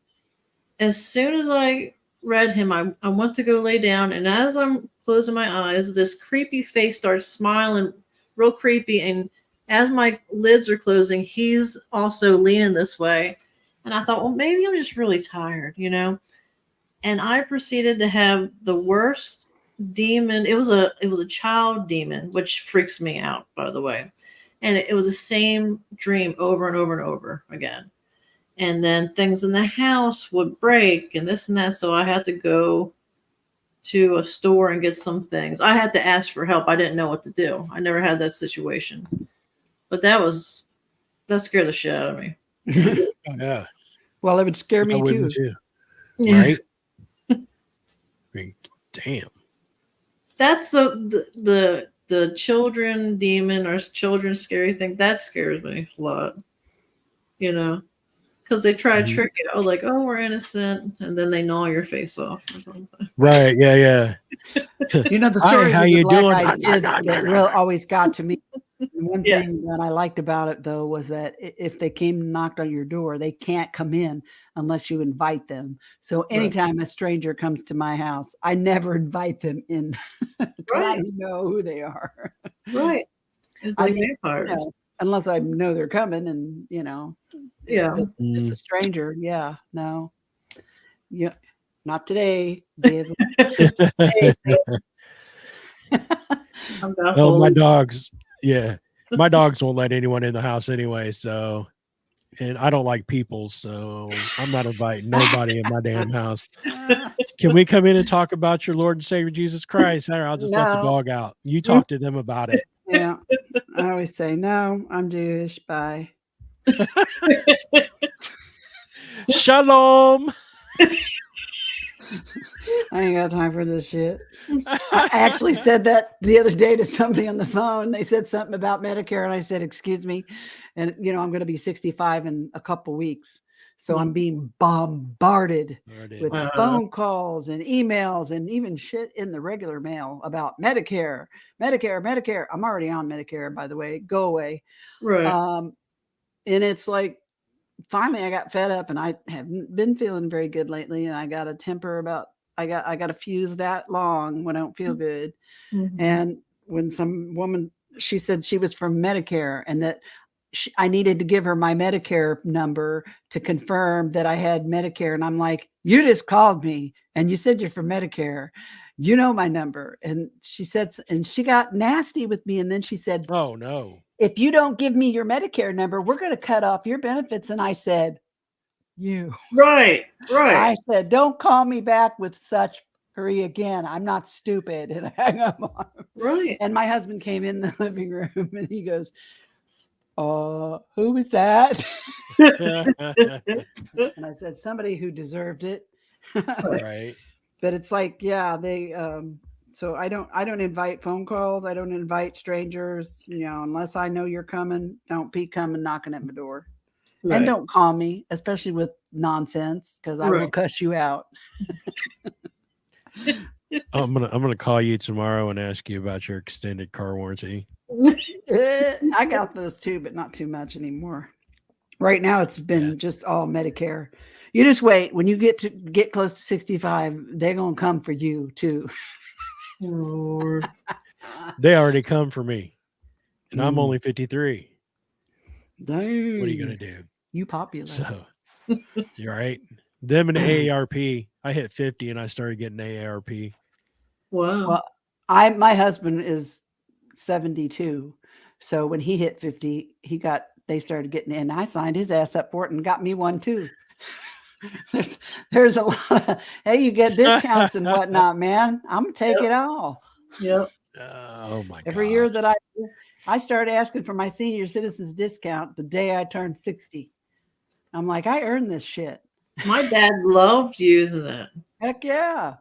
C: as soon as I read him, I went to go lay down, and as I'm closing my eyes, this creepy face starts smiling, real creepy, and as my lids are closing, he's also leaning this way. And I thought, well, maybe I'm just really tired, you know? And I proceeded to have the worst demon. It was a child demon, which freaks me out, by the way. And it was the same dream over and over and over again. And then things in the house would break and this and that. So I had to go to a store and get some things. I had to ask for help. I didn't know what to do. I never had that situation. But that scared the shit out of me.
A: Oh, yeah.
B: Well, it would scare me
A: Why
B: too.
A: wouldn't you?
C: Yeah.
A: Right? I mean, damn.
C: That's the children demon or children scary thing. That scares me a lot. You know? Because they try to trick you. Oh, like, oh, we're innocent, and then they gnaw your face off or something.
A: Right. Yeah. Yeah.
B: You know, the
A: Hi,
B: stories
A: how
B: of the
A: you
B: black-eyed
A: doing?
B: kids that really always got to me. One
C: Yeah.
B: thing that I liked about it, though, was that if they came and knocked on your door, they can't come in unless you invite them. So anytime a stranger comes to my house, I never invite them in. I
C: Right.
B: don't know who they are.
C: Right. It's
B: I
C: like
B: mean,
C: vampires.
B: unless I know they're coming and,
C: Yeah.
B: but just a stranger. Yeah, no. Yeah, not today, Deb.
C: I'm not
A: Oh, my
C: holy.
A: dogs. Yeah. My dogs won't let anyone in the house anyway. So, and I don't like people. So I'm not inviting nobody in my damn house. Can we come in and talk about your Lord and Savior Jesus Christ? Or I'll just let the
B: No.
A: dog out. You talk to them about it.
B: Yeah, I always say, no, I'm Jewish. Bye.
A: Shalom.
B: I ain't got time for this shit. I actually said that the other day to somebody on the phone. They said something about Medicare, and I said, excuse me. And, I'm going to be 65 in a couple weeks. So I'm being bombarded with phone calls and emails and even shit in the regular mail about Medicare. I'm already on Medicare, by the way. Go away.
C: Right.
B: And it's like, finally I got fed up, and I haven't been feeling very good lately. And I got a temper about, I got a fuse that long when I don't feel good.
C: Mm-hmm.
B: And when some woman, she said she was from Medicare and that I needed to give her my Medicare number to confirm that I had Medicare. And I'm like, you just called me and you said you're from Medicare. you know my number. And she said, and she got nasty with me. And then she said,
A: Oh no.
B: if you don't give me your Medicare number, we're going to cut off your benefits. And I said, you.
C: Right.
B: I said, don't call me back with such hurry again. I'm not stupid. And I hung up on him.
C: Right.
B: And my husband came in the living room and he goes, who was that? And I said, somebody who deserved it.
A: Right.
B: But it's like, yeah, they so I don't invite phone calls. I don't invite strangers, unless I know you're coming. Don't be coming knocking at my door.
C: Right.
B: And don't call me, especially with nonsense, because I will cuss you out.
A: I'm gonna call you tomorrow and ask you about your extended car warranty.
B: I got those too, but not too much anymore. Right now, it's been just all Medicare. You just wait. When you get close to 65, they're gonna come for you too.
C: Lord.
A: They already come for me, and I'm only 53.
B: Dang.
A: What are you gonna do?
B: You popular.
A: So you're right. Them and AARP. I hit 50 and I started getting AARP.
C: Wow.
B: Well, my husband is 72. So when he hit 50, they started getting in. I signed his ass up for it and got me one too. There's a lot of, hey, you get discounts and whatnot, man. I'm gonna take it all.
C: Yep.
A: Oh my god.
B: Every year that I started asking for my senior citizens discount the day I turned 60. I'm like, I earned this shit.
C: My dad loved using it.
B: Heck yeah.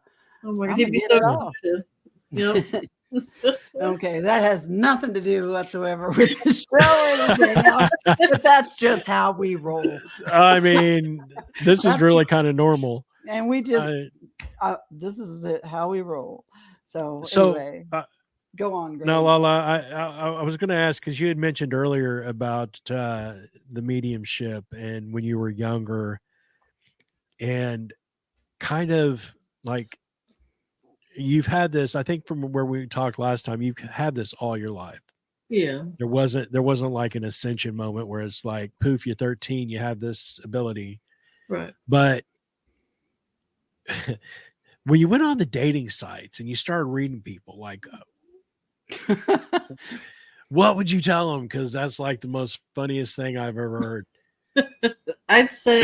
C: Oh my god,
B: I'm
C: he'd be
B: gonna
C: so
B: get
C: good. Yep.
B: Okay, that has nothing to do whatsoever with the show or anything else, but that's just how we roll.
A: I mean, this is really kind of normal.
B: And we just, this is how we roll. So anyway, go on, Greg.
A: No, Lala, I was going to ask, because you had mentioned earlier about the mediumship and when you were younger, and kind of like you've had this, I think from where we talked last time, you've had this all your life.
C: Yeah.
A: There wasn't like an ascension moment where it's like, poof, you're 13, you have this ability.
C: Right.
A: But when you went on the dating sites and you started reading people, like, what would you tell them? Because that's like the most funniest thing I've ever heard.
C: I'd say,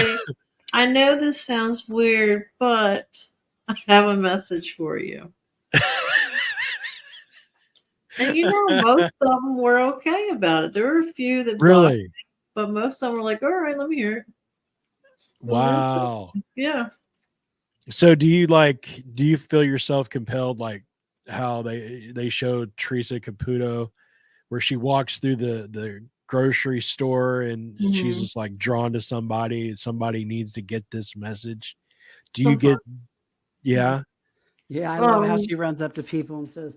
C: I know this sounds weird, but I have a message for you. And most of them were okay about it. There were a few that
A: really,
C: but most of them were like, all right, let me hear it.
A: Wow.
C: Yeah.
A: So do you feel yourself compelled, like how they showed Teresa Caputo, where she walks through the grocery store and she's just like drawn to somebody, and somebody needs to get this message? Do you get, yeah?
B: Yeah, I love how she runs up to people and says,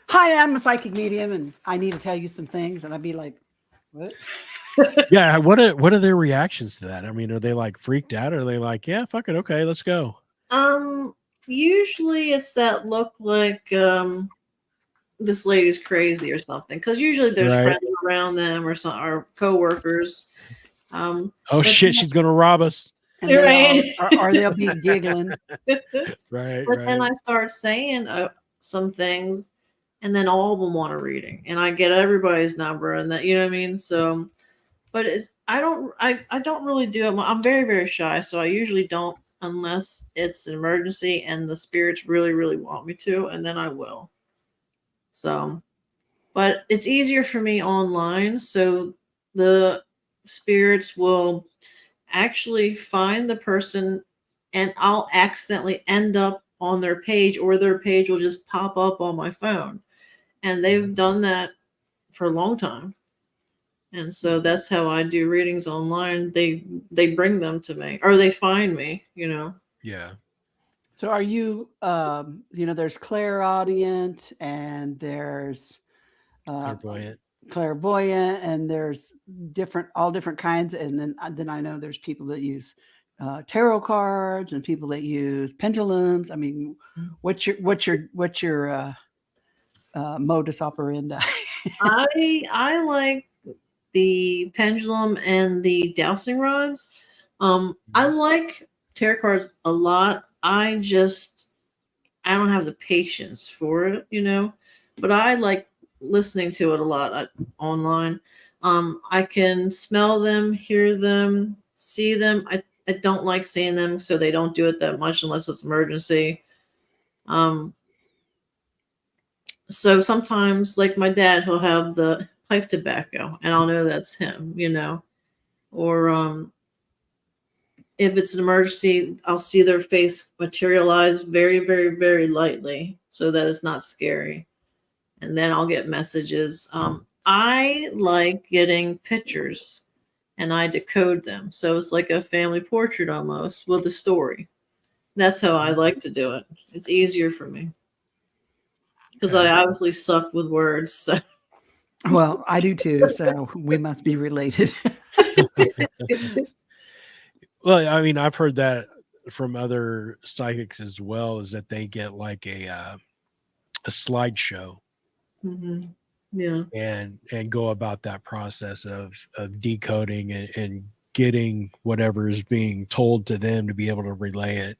B: hi, I'm a psychic medium and I need to tell you some things. And I'd be like, what?
A: Yeah. What are their reactions to that? I mean, are they like freaked out? Or are they like, yeah, fuck it. Okay, let's go.
C: Usually it's that look like this lady's crazy or something, because usually there's friends around them or coworkers.
A: Oh shit, she's gonna rob us.
B: And or they'll be giggling.
A: Right.
C: But then I start saying some things, and then all of them want a reading, and I get everybody's number, and that, you know what I mean. So, but I don't really do it. I'm very, very shy, so I usually don't, unless it's an emergency and the spirits really, really want me to, and then I will. So, but it's easier for me online, so the spirits will actually find the person, and I'll accidentally end up on their page, or their page will just pop up on my phone. And they've done that for a long time. And so that's how I do readings online. They bring them to me, or they find me,
A: Yeah.
B: So are you, there's clairaudient and there's clairvoyant, and there's all different kinds. And then I know there's people that use tarot cards and people that use pendulums. I mean, what's your modus operandi?
C: I like the pendulum and the dowsing rods. I like tarot cards a lot. I I don't have the patience for it, you know. But I like listening to it a lot online. I can smell them, hear them, see them. I don't like seeing them, so they don't do it that much unless it's emergency. Um, so sometimes, like my dad, he'll have the pipe tobacco, and I'll know that's him, you know. Or if it's an emergency, I'll see their face materialize very, very, very lightly so that it's not scary. And then I'll get messages. I like getting pictures and I decode them. So it's like a family portrait almost with a story. That's how I like to do it. It's easier for me because I obviously suck with words. So.
B: Well, I do too. So we must be related.
A: Well, I mean, I've heard that from other psychics as well, is that they get like a slideshow
C: Mm-hmm. Yeah.
A: and go about that process of decoding and getting whatever is being told to them to be able to relay it.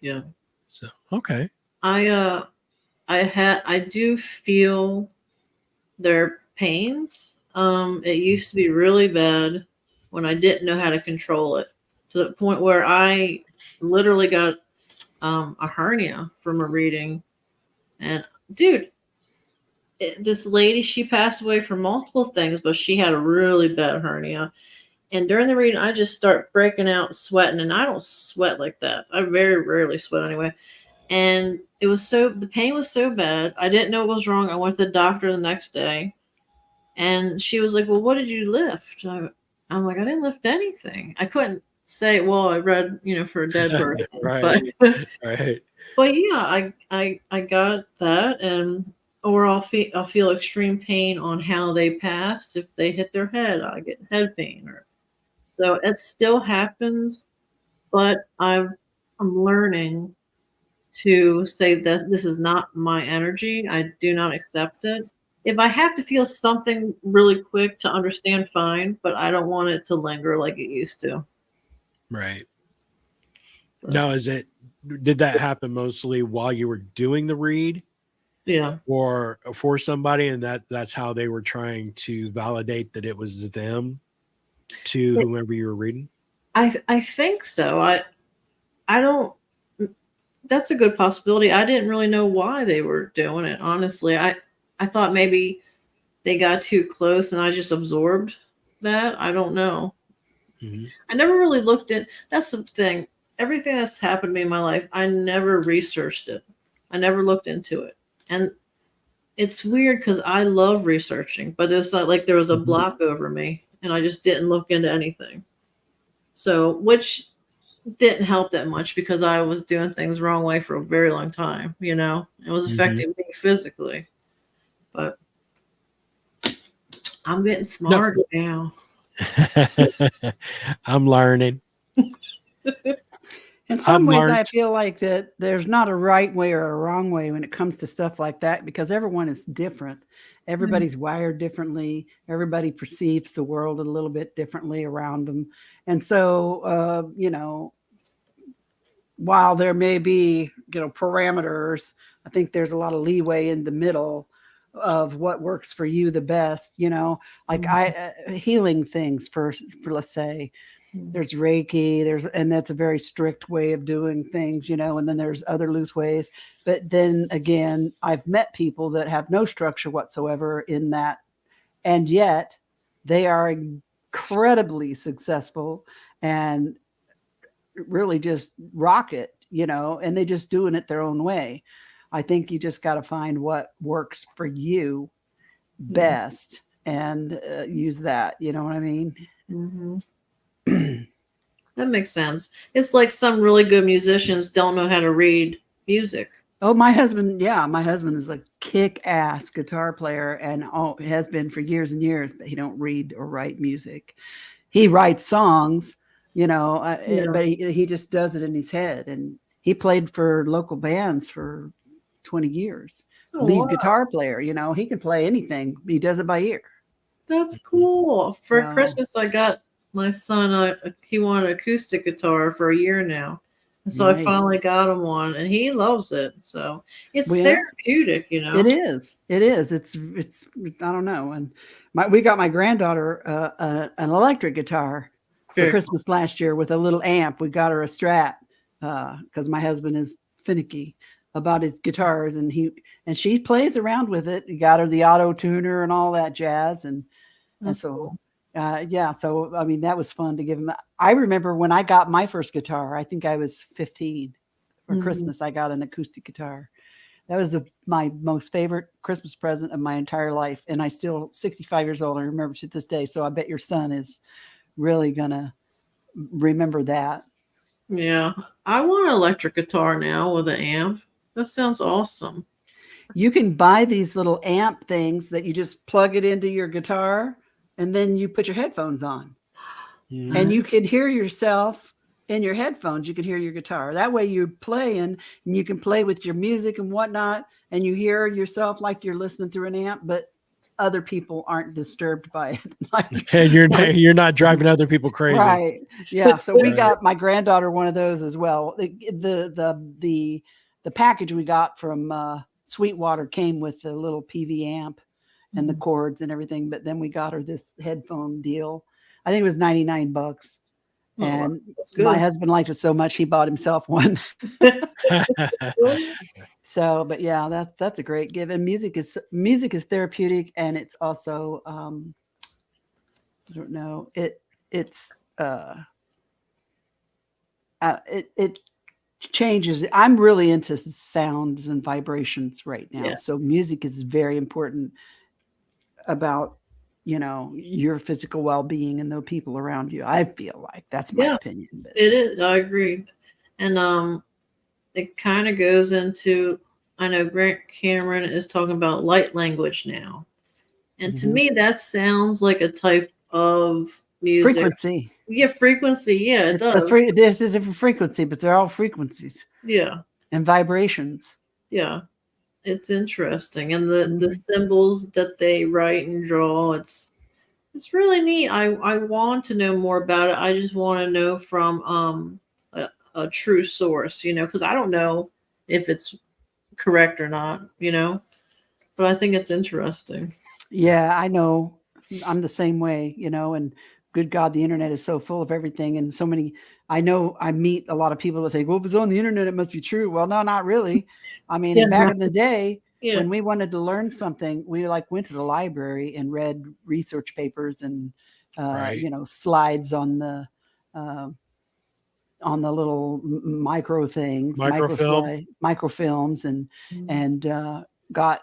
C: Yeah.
A: So okay.
C: I do feel their pains. It used to be really bad when I didn't know how to control it, to the point where I literally got a hernia from a reading. And dude, this lady, she passed away from multiple things, but she had a really bad hernia. And during the reading, I just start breaking out sweating, and I don't sweat like that. I very rarely sweat anyway. And the pain was so bad. I didn't know what was wrong. I went to the doctor the next day, and she was like, "Well, what did you lift?" I'm like, "I didn't lift anything." I couldn't say, "Well, I read, for a dead person,"
A: Right.
C: but
A: Right.
C: but yeah, I got that, or I'll feel extreme pain on how they passed. If they hit their head, I get head pain, so it still happens. But I'm learning to say that this is not my energy. I do not accept it. If I have to feel something really quick to understand, fine, but I don't want it to linger like it used to.
A: Right. Now, did that happen mostly while you were doing the read
C: Yeah.
A: or for somebody, and that's how they were trying to validate that it was them to whomever you were reading?
C: I think so. I don't. That's a good possibility. I didn't really know why they were doing it. Honestly, I thought maybe they got too close and I just absorbed that. I don't know.
A: Mm-hmm.
C: I never really looked at. That's the thing. Everything that's happened to me in my life, I never researched it. I never looked into it, and it's weird because I love researching, but it's not like there was a block over me, and I just didn't look into anything. So, which didn't help that much because I was doing things the wrong way for a very long time. It was affecting me physically, but I'm getting smarter now.
A: I'm learning.
B: In some ways, I feel like that there's not a right way or a wrong way when it comes to stuff like that, because everyone is different. Everybody's wired differently. Everybody perceives the world a little bit differently around them. And so, while there may be, parameters, I think there's a lot of leeway in the middle of what works for you the best, like healing things for let's say, there's Reiki, and that's a very strict way of doing things, and then there's other loose ways. But then again, I've met people that have no structure whatsoever in that, and yet they are incredibly successful and really just rock it, and they just doing it their own way. I think you just got to find what works for you best and use that. You know what I mean?
C: Mm-hmm. That makes sense. It's like some really good musicians don't know how to read music.
B: Oh, my husband is a kick-ass guitar player and has been for years and years, but he don't read or write music. He writes songs, but he just does it in his head. And he played for local bands for 20 years. Lead guitar player, he can play anything. He does it by ear.
C: That's cool. For Christmas, I got my son, he wanted an acoustic guitar for a year now. And so I
B: Right.
C: finally got him one, and he loves it. So it's
B: Well,
C: therapeutic, you know.
B: it is. It is. It's. I don't know. And we got my granddaughter an electric guitar for
C: Very
B: Christmas last year with a little amp. We got her a Strat because my husband is finicky about his guitars, and she plays around with it. We got her the auto tuner and all that jazz, and
C: That's
B: so
C: cool.
B: yeah. So I mean, that was fun to give him. I remember when I got my first guitar. I think I was 15 for
C: Mhm.
B: Christmas. I got an acoustic guitar. That was my most favorite Christmas present of my entire life. And I still 65 years old. I remember to this day. So I bet your son is really gonna remember that.
C: Yeah, I want an electric guitar now with an amp. That sounds awesome.
B: You can buy these little amp things that you just plug it into your guitar and then you put your headphones on.
A: Mhm.
B: And you can hear yourself in your headphones. You can hear your guitar. That way you're playing and you can play with your music and whatnot. And you hear yourself like you're listening through an amp, but other people aren't disturbed by it. Like,
A: And you're not driving other people crazy.
B: right. Yeah. So we
A: Right.
B: got my granddaughter one of those as well. The package we got from Sweetwater came with the little PV amp and the cords and everything. But then we got her this headphone deal. I think it was $99.
C: Oh, wow.
B: And
C: That's
B: my
C: good.
B: husband liked it so much he bought himself one. So, but yeah, that's a great give. And music is therapeutic, and it's also I don't know, it's it changes. I'm really into sounds and vibrations right now.
C: Yeah.
B: So music is very important about your physical well-being and the people around you. I feel like that's my
C: Yeah,
B: opinion. But
C: it is. I agree. And it kind of goes into, I know Grant Cameron is talking about light language now. And to
B: Mhm.
C: me, that sounds like a type of music.
B: Frequency.
C: Yeah, frequency. Yeah, it does.
B: This is a frequency, but they're all frequencies
C: Yeah,
B: and vibrations.
C: yeah. It's interesting. And the
B: Mhm.
C: symbols that they write and draw, it's really neat. I want to know more about it. I just want to know from a true source, because I don't know if it's correct or not, but I think it's interesting.
B: Yeah, I know. I'm the same way, and good God, the internet is so full of everything and so many. I know I meet a lot of people that think, well, if it's on the internet, it must be true. Well, no, not really. I mean,
C: Yeah,
B: back in the day,
C: yeah,
B: when we wanted to learn something, we went to the library and read research papers and
A: Right.
B: slides uh, on the little micro things,
A: Microfilm.
B: microfilms, and got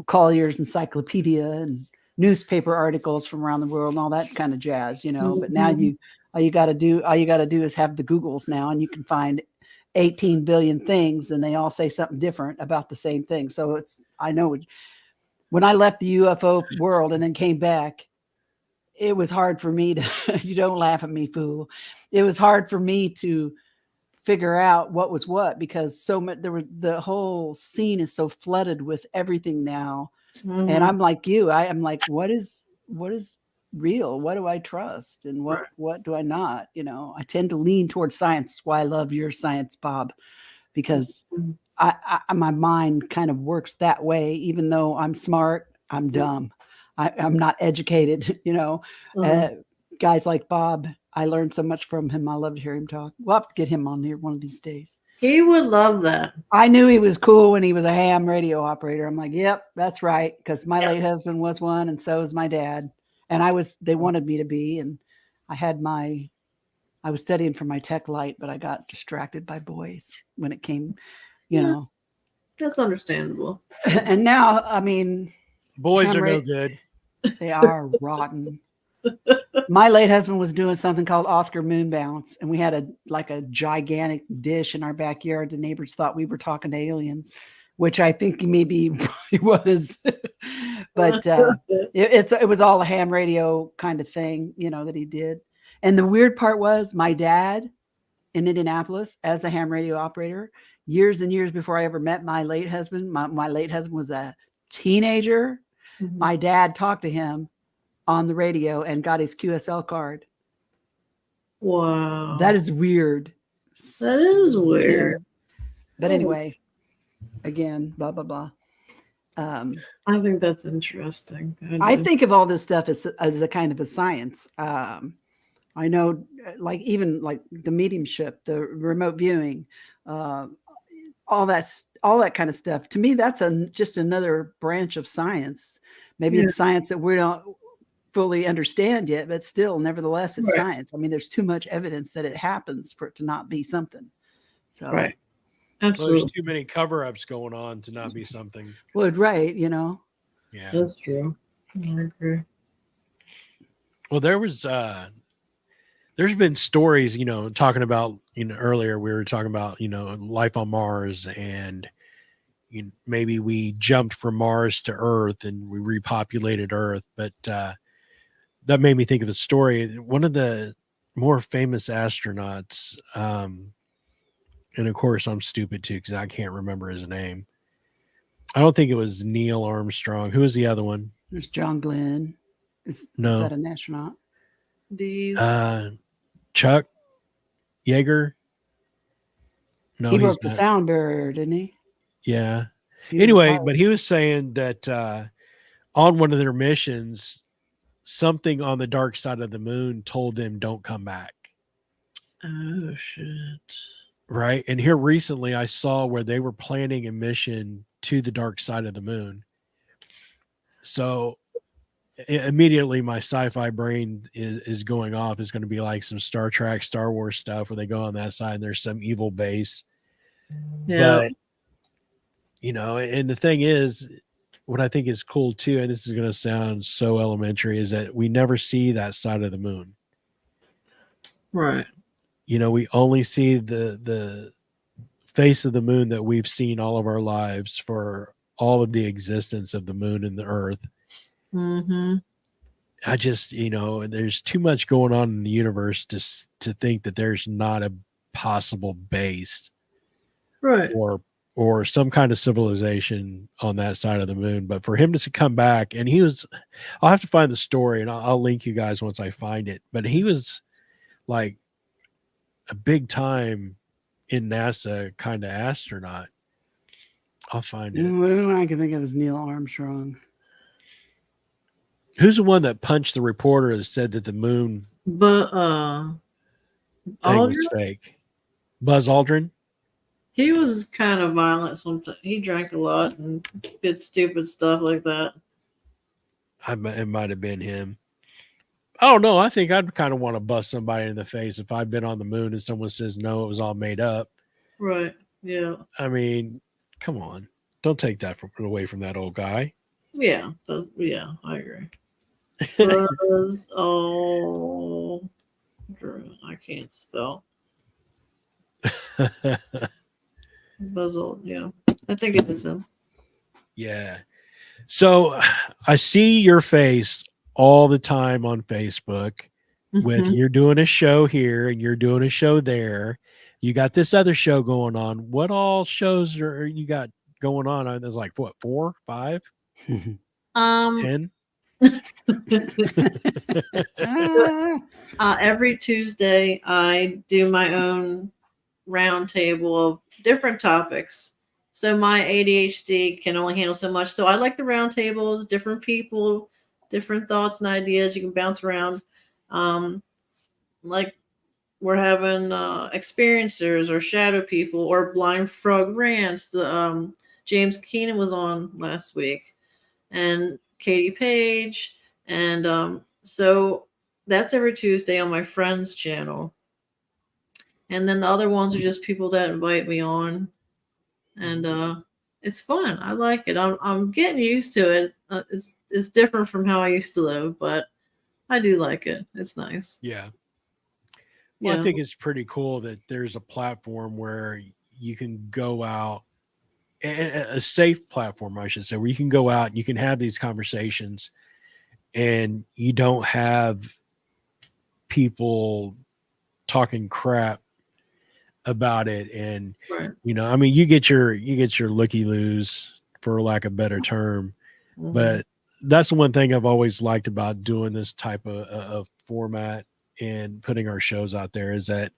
B: Collier's Encyclopedia and newspaper articles from around the world and all that kind of jazz. But now
C: Mhm.
B: all you got to do is have the Googles now, and you can find 18 billion things, and they all say something different about the same thing. So I know when I left the UFO world and then came back, it was hard for me to, you don't laugh at me, fool. It was hard for me to figure out what was what, because so much, the whole scene is so flooded with everything now. And
C: Mhm.
B: I'm like you, I'm like, what is real? What do I trust? And
C: Right.
B: what do I not? I tend to lean towards science. That's why I love your science, Bob, because
C: Mhm.
B: my mind kind of works that way. Even though I'm smart, I'm dumb. I'm not educated.
C: Uh-huh.
B: Guys like Bob, I learned so much from him. I love to hear him talk. We'll have to get him on here one of these days.
C: He would love that.
B: I knew he was cool when he was a ham radio operator. I'm like, yep, that's right. Because my late husband was one, and so was my dad. And they wanted me to be. And I was studying for my tech light, but I got distracted by boys when it came,
C: Yeah. That's understandable.
B: And now, I mean,
A: Boys
B: ham
A: are no
B: ra-
A: good.
B: they are rotten. My late husband was doing something called Oscar Moon Bounce, and we had a gigantic dish in our backyard. The neighbors thought we were talking to aliens, which I think maybe he was. But it was all a ham radio kind of thing, that he did. And the weird part was my dad in Indianapolis as a ham radio operator, years and years before I ever met my late husband. My late husband was a teenager.
C: Mhm.
B: My dad talked to him on the radio and got his QSL card.
C: Wow.
B: That is weird.
C: That is weird.
B: But anyway, again, blah blah blah.
C: I think that's interesting.
B: I think of all this stuff as a kind of a science. I know, like even like the mediumship, the remote viewing, all that kind of stuff. To me, that's just another branch of science. Maybe it's science that we don't fully understand yet, but still, nevertheless, it's science. I mean, there's too much evidence that it happens for it to not be something. So,
C: right.
A: Well,
C: Absolutely.
A: there's too many cover-ups going on to not be something.
B: well, right, you know.
A: Yeah.
C: That's true. I agree.
A: Well, there's been stories, talking about, earlier we were talking about, life on Mars, and maybe we jumped from Mars to Earth and we repopulated Earth. But that made me think of a story. One of the more famous astronauts, and of course I'm stupid too because I can't remember his name. I don't think it was Neil Armstrong. Who was the other one?
B: There's John Glenn. Is that an astronaut?
C: These.
A: Chuck Yeager. No,
B: he
A: he's
B: broke the
A: not.
B: sound barrier, didn't he?
A: Yeah.
B: He was
A: Anyway,
B: a
A: but he was saying that on one of their missions, something on the dark side of the moon told them don't come back.
C: Oh shit.
A: Right. And here recently I saw where they were planning a mission to the dark side of the moon. So immediately my sci-fi brain is going off. It's going to be like some Star Trek, Star Wars stuff where they go on that side and there's some evil base.
C: Yeah.
A: But and the thing is, what I think is cool too, and this is going to sound so elementary, is that we never see that side of the moon.
C: Right.
A: We only see the face of the moon that we've seen all of our lives for all of the existence of the moon and the earth.
C: Mm-hmm.
A: I just, there's too much going on in the universe to think that there's not a possible base,
C: Right.
A: or some kind of civilization on that side of the moon. But for him to come back, and I'll have to find the story and I'll link you guys once I find it. But he was like a big time in NASA kind of astronaut. I'll find it.
B: The only one I can think of is Neil Armstrong.
A: Who's the one that punched the reporter that said that the moon
C: But
A: thing was fake? Buzz Aldrin?
C: he was kind of violent sometimes. He drank a lot and did stupid stuff like that.
A: It might have been him. I don't know. I think I'd kind of want to bust somebody in the face if I've been on the moon and someone says, no, it was all made up.
C: Right. Yeah.
A: I mean, come on. Don't take that away from that old guy.
C: Yeah. Yeah, I agree. Buzz Aldrin. I can't spell. Buzz Aldrin. Yeah. I think it is him.
A: Yeah. So I see your face all the time on Facebook with you're doing a show here and you're doing a show there. You got this other show going on. What all shows are you got going on? There's like what, 4, 5, 10?
C: Every Tuesday I do my own round table of different topics. So my ADHD can only handle so much. So I like the round tables, different people, different thoughts and ideas. You can bounce around. Like we're having experiencers or shadow people or blind frog rants. The James Keenan was on last week, and Katie Page. And so that's every Tuesday on my friend's channel. And then the other ones are just people that invite me on. And it's fun. I like it. I'm getting used to it. It's different from how I used to live, but I do like it. It's nice.
A: Yeah. Well, I think it's pretty cool that there's a platform where you can go out, a safe platform, I should say, where you can go out and you can have these conversations and you don't have people talking crap about it. And, I mean, you get your looky-loos, for lack of a better term, but that's the one thing I've always liked about doing this type of format and putting our shows out there is that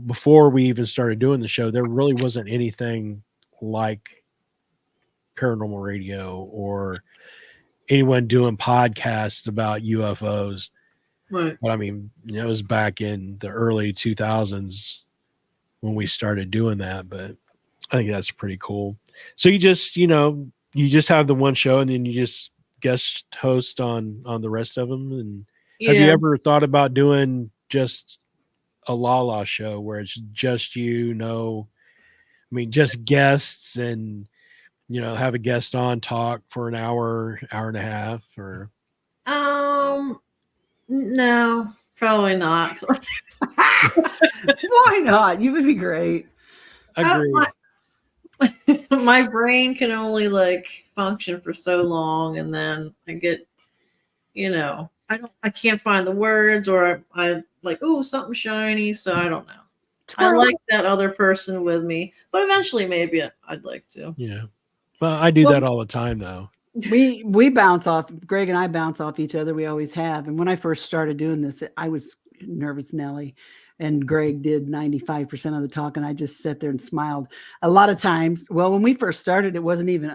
A: before we even started doing the show, there really wasn't anything like paranormal radio or anyone doing podcasts about UFOs.
C: Right.
A: But I mean, it was back in the early 2000s when we started doing that. But I think that's pretty cool. So you just have the one show and then you just guest host on the rest of them. And have you
C: Yeah.
A: ever thought about doing just a La show where it's just just guests and have a guest on talk for an hour and a half or
C: No, probably not.
B: Why not? You would be great.
A: Agreed.
C: My brain can only like function for so long, and then I get, I can't find the words, or I like, oh, something shiny. So I don't know. I like that other person with me, but eventually maybe I'd like to.
A: Yeah. Well, I do that all the time though.
B: We bounce off. Greg and I bounce off each other. We always have. And when I first started doing this, I was nervous Nelly, and Greg did 95% of the talk, and I just sat there and smiled. A lot of times, well, when we first started, it wasn't even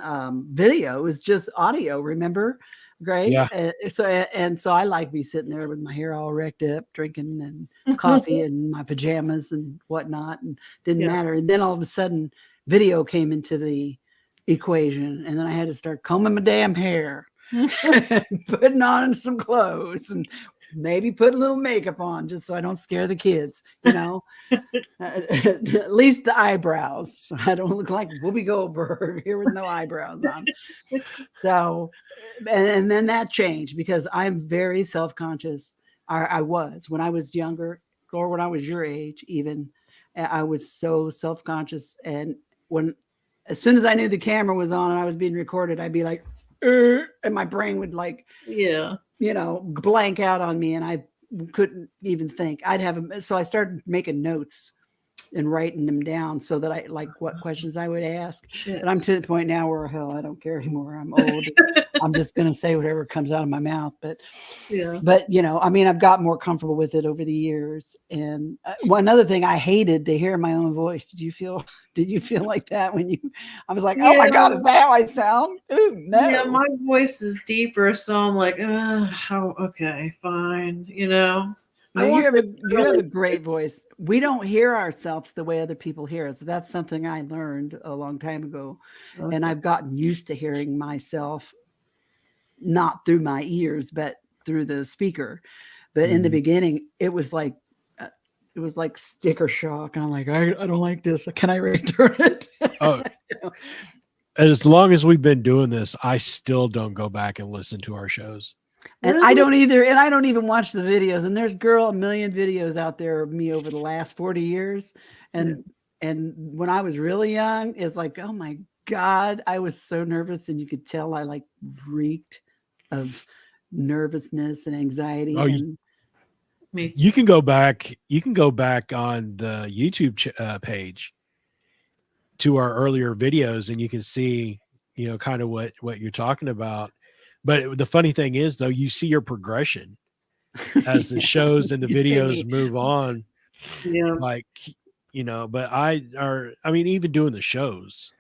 B: video; it was just audio. Remember, Greg?
A: Yeah.
B: So I like me sitting there with my hair all wrecked up, drinking and coffee and my pajamas and whatnot, and didn't matter. And then all of a sudden, video came into the equation, and then I had to start combing my damn hair, putting on some clothes, and maybe put a little makeup on just so I don't scare the kids, at least the eyebrows. So I don't look like Whoopi Goldberg here with no eyebrows on. So, and then that changed because I'm very self-conscious. I was when I was younger, or when I was your age, even I was so self-conscious. And as soon as I knew the camera was on and I was being recorded, I'd be like, and my brain would like, blank out on me, and I couldn't even think. So I started making notes and writing them down so that I like what questions I would ask. But I'm to the point now where hell, I don't care anymore. I'm old. I'm just going to say whatever comes out of my mouth. But I've got more comfortable with it over the years. And one other thing, I hated to hear my own voice. Did you feel like that when I was like, oh my God, is that how I sound? Ooh, no.
C: Yeah, my voice is deeper. So I'm like, okay, fine.
B: No, you have a great voice. We don't hear ourselves the way other people hear us. That's something I learned a long time ago. Okay. And I've gotten used to hearing myself, not through my ears, but through the speaker. But in the beginning, it was like sticker shock. And I'm like, I don't like this. Can I return it?
A: Oh, as long as we've been doing this, I still don't go back and listen to our shows.
B: And really? I don't either. And I don't even watch the videos. And there's a million videos out there of me over the last 40 years. And when I was really young, it's like, oh my God, I was so nervous. And you could tell I like reeked of nervousness and anxiety.
A: Oh, you can go back. You can go back on the YouTube page to our earlier videos, and you can see, kind of what you're talking about. But the funny thing is, though, you see your progression as the shows and the videos move on.
C: Yeah.
A: Like, but even doing the shows,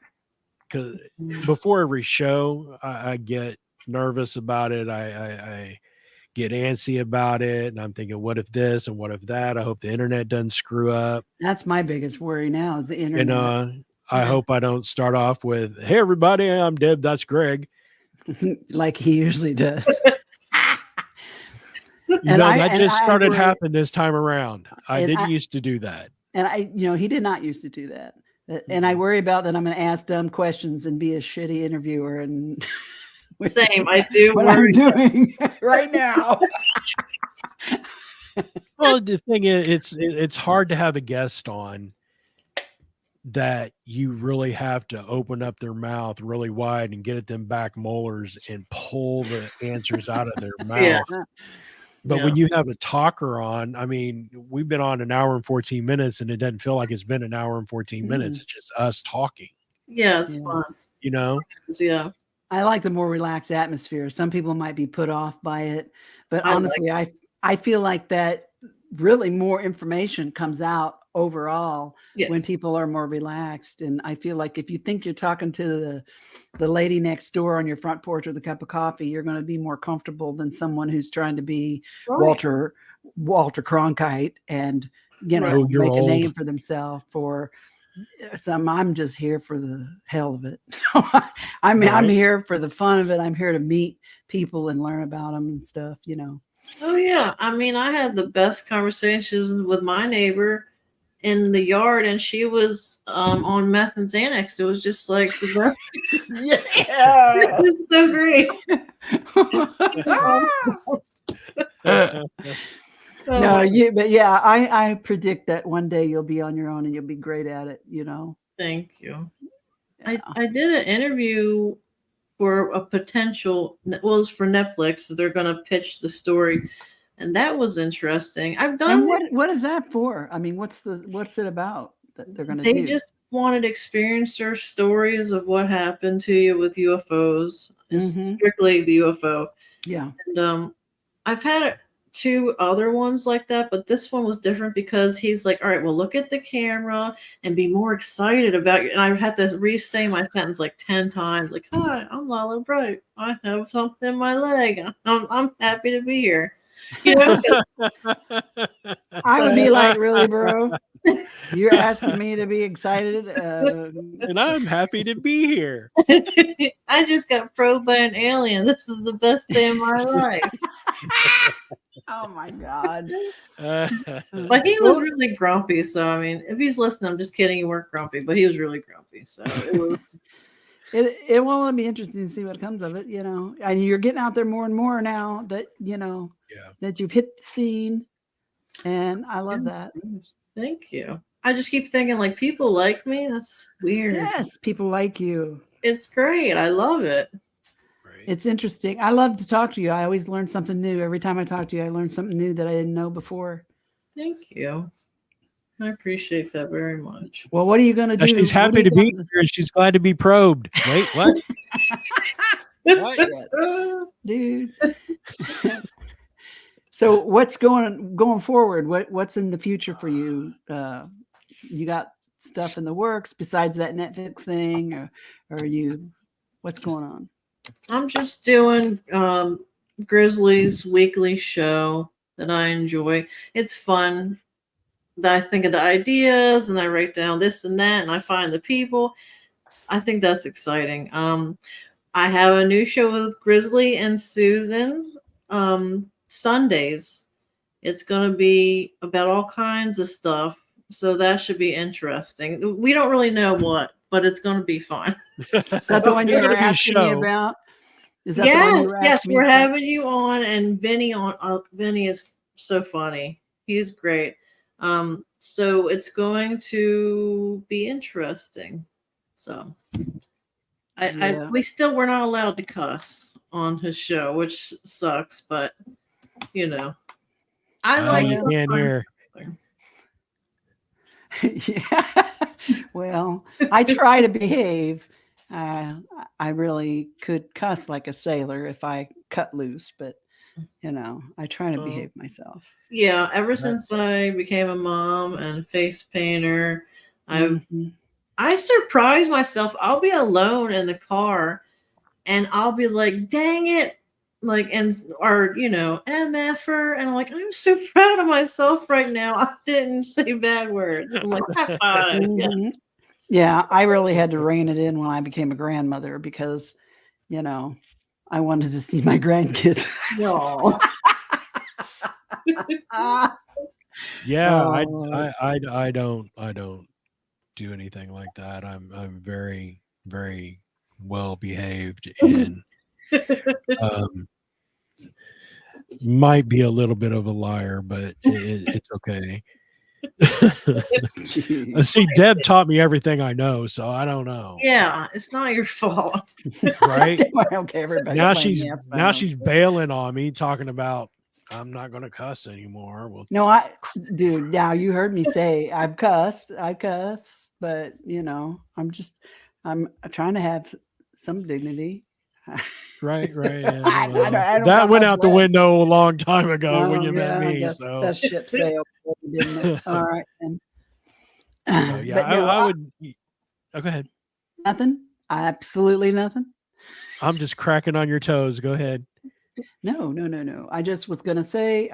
A: because before every show, I get nervous about it. I get antsy about it. And I'm thinking, what if this and what if that? I hope the internet doesn't screw up.
B: That's my biggest worry now is the internet.
A: And I hope I don't start off with, hey, everybody, I'm Deb, that's Greg.
B: Like he usually does.
A: That just started happening this time around. I didn't used to do that.
B: And he did not used to do that. And I worry about that I'm going to ask dumb questions and be a shitty interviewer. And
C: same, I do.
B: What I'm doing right now.
A: Well, the thing is, it's hard to have a guest on that you really have to open up their mouth really wide and get at them back molars and pull the answers out of their mouth.
B: Yeah.
A: But when you have a talker on, I mean, we've been on an hour and 14 minutes and it doesn't feel like it's been an hour and 14 minutes. It's just us talking.
C: Yeah, it's fun.
B: Yeah. I like the more relaxed atmosphere. Some people might be put off by it, but honestly, I feel like that really more information comes out overall when
C: Yes.
B: people are more relaxed. And I feel like if you think you're talking to the lady next door on your front porch with a cup of coffee, you're going to be more comfortable than someone who's trying to be
C: Right.
B: Walter Cronkite and
C: Right.
A: Oh, you're
B: make a
A: old.
B: name for themselves. For some, I'm just here for the hell of it. I'm
A: Right.
B: here for the fun of it. I'm here to meet people and learn about them and stuff.
C: Oh yeah. I mean, I had the best conversations with my neighbor in the yard, and she was on meth and Xanax. It was just like the best.
B: Yeah.
C: It's so great.
B: No, but yeah, I predict that one day you'll be on your own and you'll be great at it.
C: Thank you.
B: Yeah.
C: I did an interview for a potential, well, it's for Netflix. So they're going to pitch the story, and that was interesting. I've done.
B: And what is that for? I mean, what's it about that they're going to
C: They
B: do?
C: just wanted experiencer stories of what happened to you with UFOs. It's strictly the UFO.
B: Yeah.
C: And I've had 2 other ones like that, but this one was different because he's like, all right, well, look at the camera and be more excited about it. And I had to re-say my sentence like 10 times, like, hi, I'm Lala Bright. I have something in my leg. I'm happy to be here.
B: I would be like, really, bro? You're asking me to be excited?
A: And I'm happy to be here.
C: I just got probed by an alien. This is the best day of my life.
B: Oh my God.
C: But he was really grumpy. So, I mean, if he's listening, I'm just kidding. You weren't grumpy, but he was really grumpy. So it was.
B: It will be interesting to see what comes of it, and you're getting out there more and more now that, that you've hit the scene. And I love that.
C: Thank you. I just keep thinking, like, people like me. That's weird.
B: Yes, people like you.
C: It's great. I love it.
A: Right.
B: It's interesting. I love to talk to you. I always learn something new. Every time I talk to you, I learn something new that I didn't know before.
C: Thank you. I appreciate that very much.
B: Well, what are you going to do?
A: She's happy to be here and she's glad to be probed. Wait, what?
B: What? Dude. So what's going forward? What's in the future for you? You got stuff in the works besides that Netflix thing, or what's going on?
C: I'm just doing Grizzly's weekly show that I enjoy. It's fun. I think of the ideas and I write down this and that, and I find the people. I think that's exciting. I have a new show with Grizzly and Susan. Sundays. It's going to be about all kinds of stuff. So that should be interesting. We don't really know what, but it's going to be fun.
B: Is that the one you were asking me about? Is that the one you were asking
C: yes,
B: me
C: we're
B: about?
C: having you on, and Vinny on. Vinny is so funny. He's great. So it's going to be interesting. So we're not allowed to cuss on his show, which sucks, but I like
A: you can't hear.
B: Yeah. Well, I try to behave. I really could cuss like a sailor if I cut loose, but I try to behave myself.
C: Yeah, ever since I became a mom and face painter, I surprise myself. I'll be alone in the car and I'll be like, dang it. Like, or MFer. And I'm like, I'm so proud of myself right now. I didn't say bad words. I'm like, high five.
B: Yeah, I really had to rein it in when I became a grandmother because, I wanted to see my grandkids.
C: No.
A: Yeah, I don't do anything like that. I'm very, very well behaved and might be a little bit of a liar, but it's okay. See, Deb taught me everything I know, so I don't know.
C: Yeah, it's not your fault,
A: right?
B: Okay, everybody.
A: Now she's bailing on me, talking about I'm not going to cuss anymore. Well,
B: no, dude. Now you heard me say I cuss, but I'm trying to have some dignity.
A: Right. Yeah,
B: I don't
A: that went out the window a long time ago when you met me.
B: Guess
A: so
B: that ship sailed, didn't it? All right. And
A: So yeah,
B: But no,
A: I would. Oh, go ahead.
B: nothing. Absolutely nothing.
A: I'm just cracking on your toes. Go ahead.
B: No. I just was gonna say,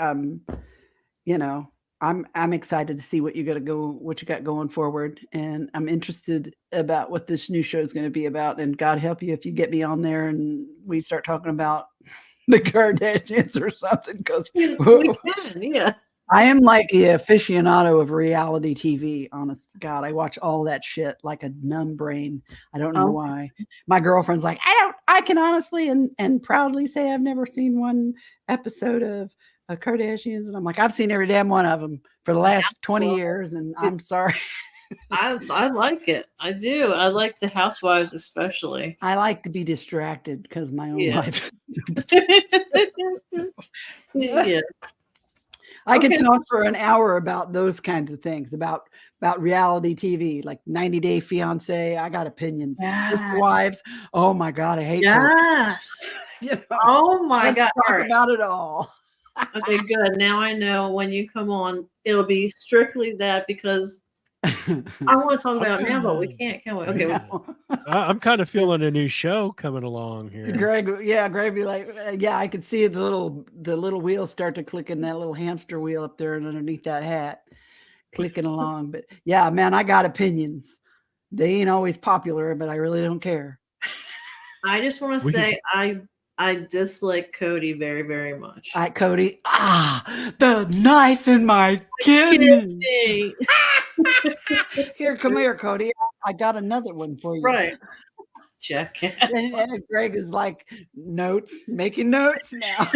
B: you know, I'm excited to see what you got going forward, and I'm interested about what this new show is going to be about. And God help you if you get me on there and we start talking about the Kardashians or something, because
C: We can, yeah.
B: I am like the aficionado of reality TV. Honest to God, I watch all that shit like a numb brain. I don't know why. My girlfriend's like, I can honestly and proudly say I've never seen one episode of Kardashians, and I'm like, I've seen every damn one of them for the last 20 years, and I'm sorry.
C: I like it. I do. I like the housewives especially.
B: I like to be distracted because my own
C: Yeah.
B: life.
C: Yeah.
B: I
C: Okay.
B: can talk for an hour about those kinds of things, about reality TV, like 90 Day Fiance. I got opinions.
C: Yes.
B: Sister Wives. Oh my God, I hate her.
C: Yes.
B: You know,
C: Oh my
B: let's
C: God.
B: talk
C: All right.
B: about it all.
C: Okay, good. Now I know when you come on, it'll be strictly that, because I want to talk about it now, but we can't, can we? Okay.
A: Yeah. I'm kind of feeling a new show coming along here.
B: Greg be like, yeah, I could see the little wheels start to click in that little hamster wheel up there and underneath that hat, clicking along. But yeah, man, I got opinions. They ain't always popular, but I really don't care.
C: I just want to say I dislike Cody very, very much.
B: Cody, the knife in my kidney. Here, come here, Cody. I got another one for you.
C: Right. Jackass.
B: And Greg is like making notes now.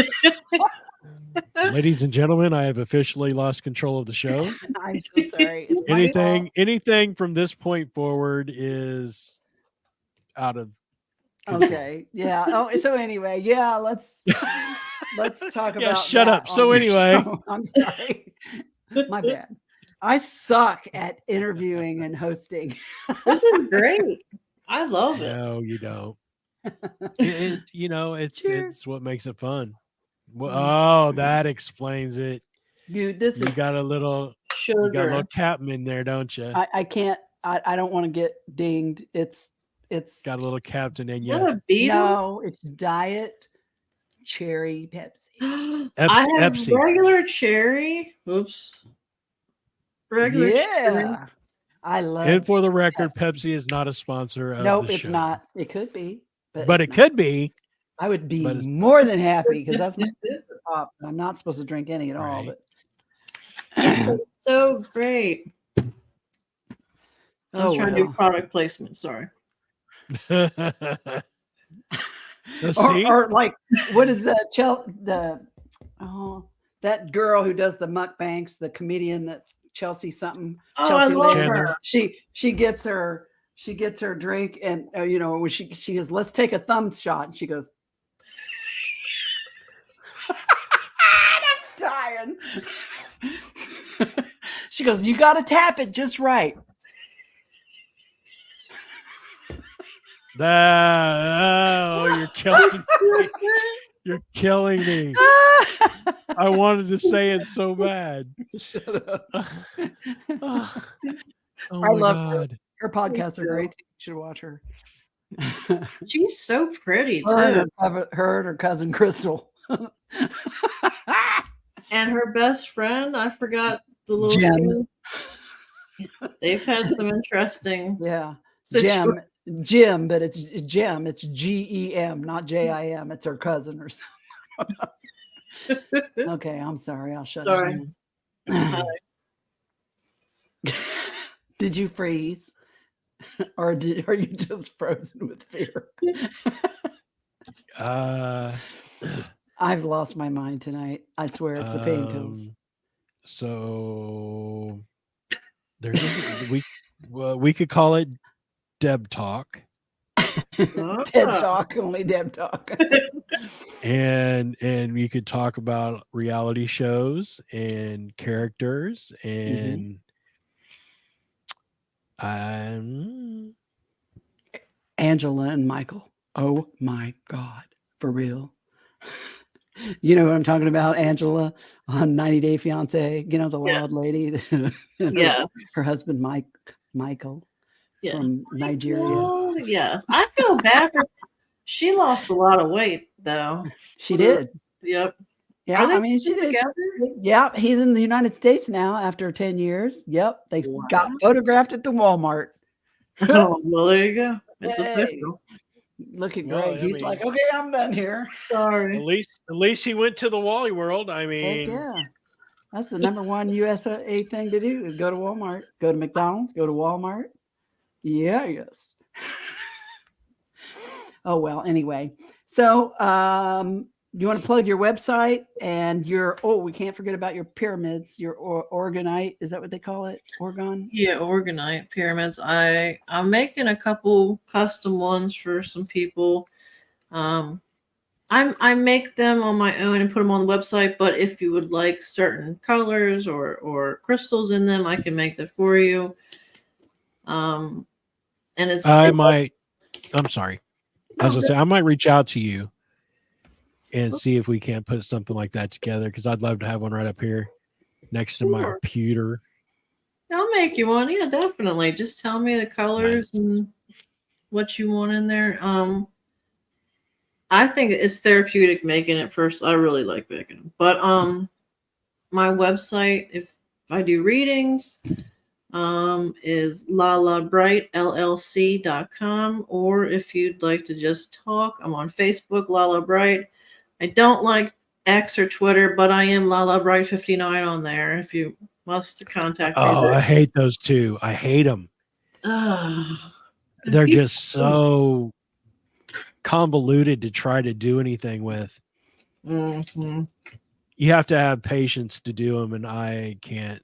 A: Ladies and gentlemen, I have officially lost control of the show.
B: I'm so sorry. It's my fault.
A: Anything from this point forward is out of control.
B: Okay. Yeah. Oh, so anyway, yeah, let's talk about
A: shut
B: that
A: up. So
B: on your
A: anyway.
B: show. I'm sorry. My bad. I suck at interviewing and hosting.
C: This is great. I love it.
A: No, you don't. It's what makes it fun. Well, oh, that explains it.
B: You
A: got a little
C: sugar.
A: You got a little captain in there, don't you?
B: I can't. I don't want to get dinged. It's
A: got a little captain in you.
C: Is that a beetle?
B: No, it's Diet Cherry Pepsi.
C: I have
A: Pepsi.
C: regular cherry. Oops. Regular cherry.
B: I love.
A: And for the record, Pepsi is not a sponsor of
B: Nope,
A: the
B: it's
A: show.
B: not. It could be,
A: but it could be.
B: I would be more than happy because that's my top. I'm not supposed to drink any at all, but
C: it's so great. I was trying to do product placement. Sorry.
A: Or
B: like, what is that? That girl who does the mukbangs, the comedian that Chelsea something.
C: Oh,
B: Chelsea
C: I love
B: Later.
C: her.
B: She gets her drink, and when she goes, let's take a thumb shot, and she goes, I'm dying. She goes, you got to tap it just right.
A: You're killing me. You're killing me. I wanted to say it so bad.
B: Shut up.
A: Oh
B: I love her. Her podcasts are great. You should watch her.
C: She's so pretty too.
B: Her and her cousin Crystal.
C: And her best friend, I forgot the little
B: Jim.
C: They've had some interesting
B: Jim, but it's Gem. It's GEM, not JIM. It's her cousin or something. Okay, I'm sorry. I'll shut up. Did you freeze? Or are you just frozen with fear? I've lost my mind tonight. I swear it's the pain pills.
A: So we could call it Deb Talk.
B: Deb Talk, only Deb Talk.
A: and you could talk about reality shows and characters and
B: Angela and Michael. Oh my God, for real. You know what I'm talking about, Angela, on 90 Day Fiance, you know, the
C: Yeah.
B: loud lady,
C: Yes.
B: her husband, Michael
C: Yeah.
B: from Nigeria.
C: Oh, yes. I feel bad for. She lost a lot of weight though.
B: She did.
C: Yep.
B: Yeah,
C: Are they
B: I mean, she
C: still
B: did.
C: together?
B: Yeah, he's in the United States now after 10 years. Yep, they got
C: Wow.
B: photographed at the Walmart.
C: Oh, well, there you go. It's
B: Hey,
C: official.
B: look at
A: Well,
B: Greg.
A: I
B: He's
A: mean,
B: like, okay, I'm done here.
C: Sorry.
A: at least he went to the Wally World. I
B: Heck
A: mean,
B: yeah. That's the number one USA thing to do is go to Walmart, go to McDonald's, go to Walmart. Yeah, yes. Oh, well, anyway. So, you want to plug your website and we can't forget about your pyramids, your organite. Is that what they call it? Orgon?
C: Yeah, organite pyramids. I'm making a couple custom ones for some people. I make them on my own and put them on the website. But if you would like certain colors or crystals in them, I can make that for you. And it's
A: I'm sorry. I was
C: no,
A: gonna say I might reach out to you and see if we can't put something like that together because I'd love to have one right up here next to my
C: sure.
A: pewter.
C: I'll make you one. Yeah, definitely. Just tell me the colors and what you want in there. I think it's therapeutic making it first. I really like making them. But my website, if I do readings, is lalabrightllc.com. Or if you'd like to just talk, I'm on Facebook, Lala Bright. I don't like X or Twitter, but I am Lala Bright 59 on there. If you must contact me.
A: Oh, I hate those two. I hate them. They're just so convoluted to try to do anything with.
C: Mm-hmm.
A: You have to have patience to do them, and I can't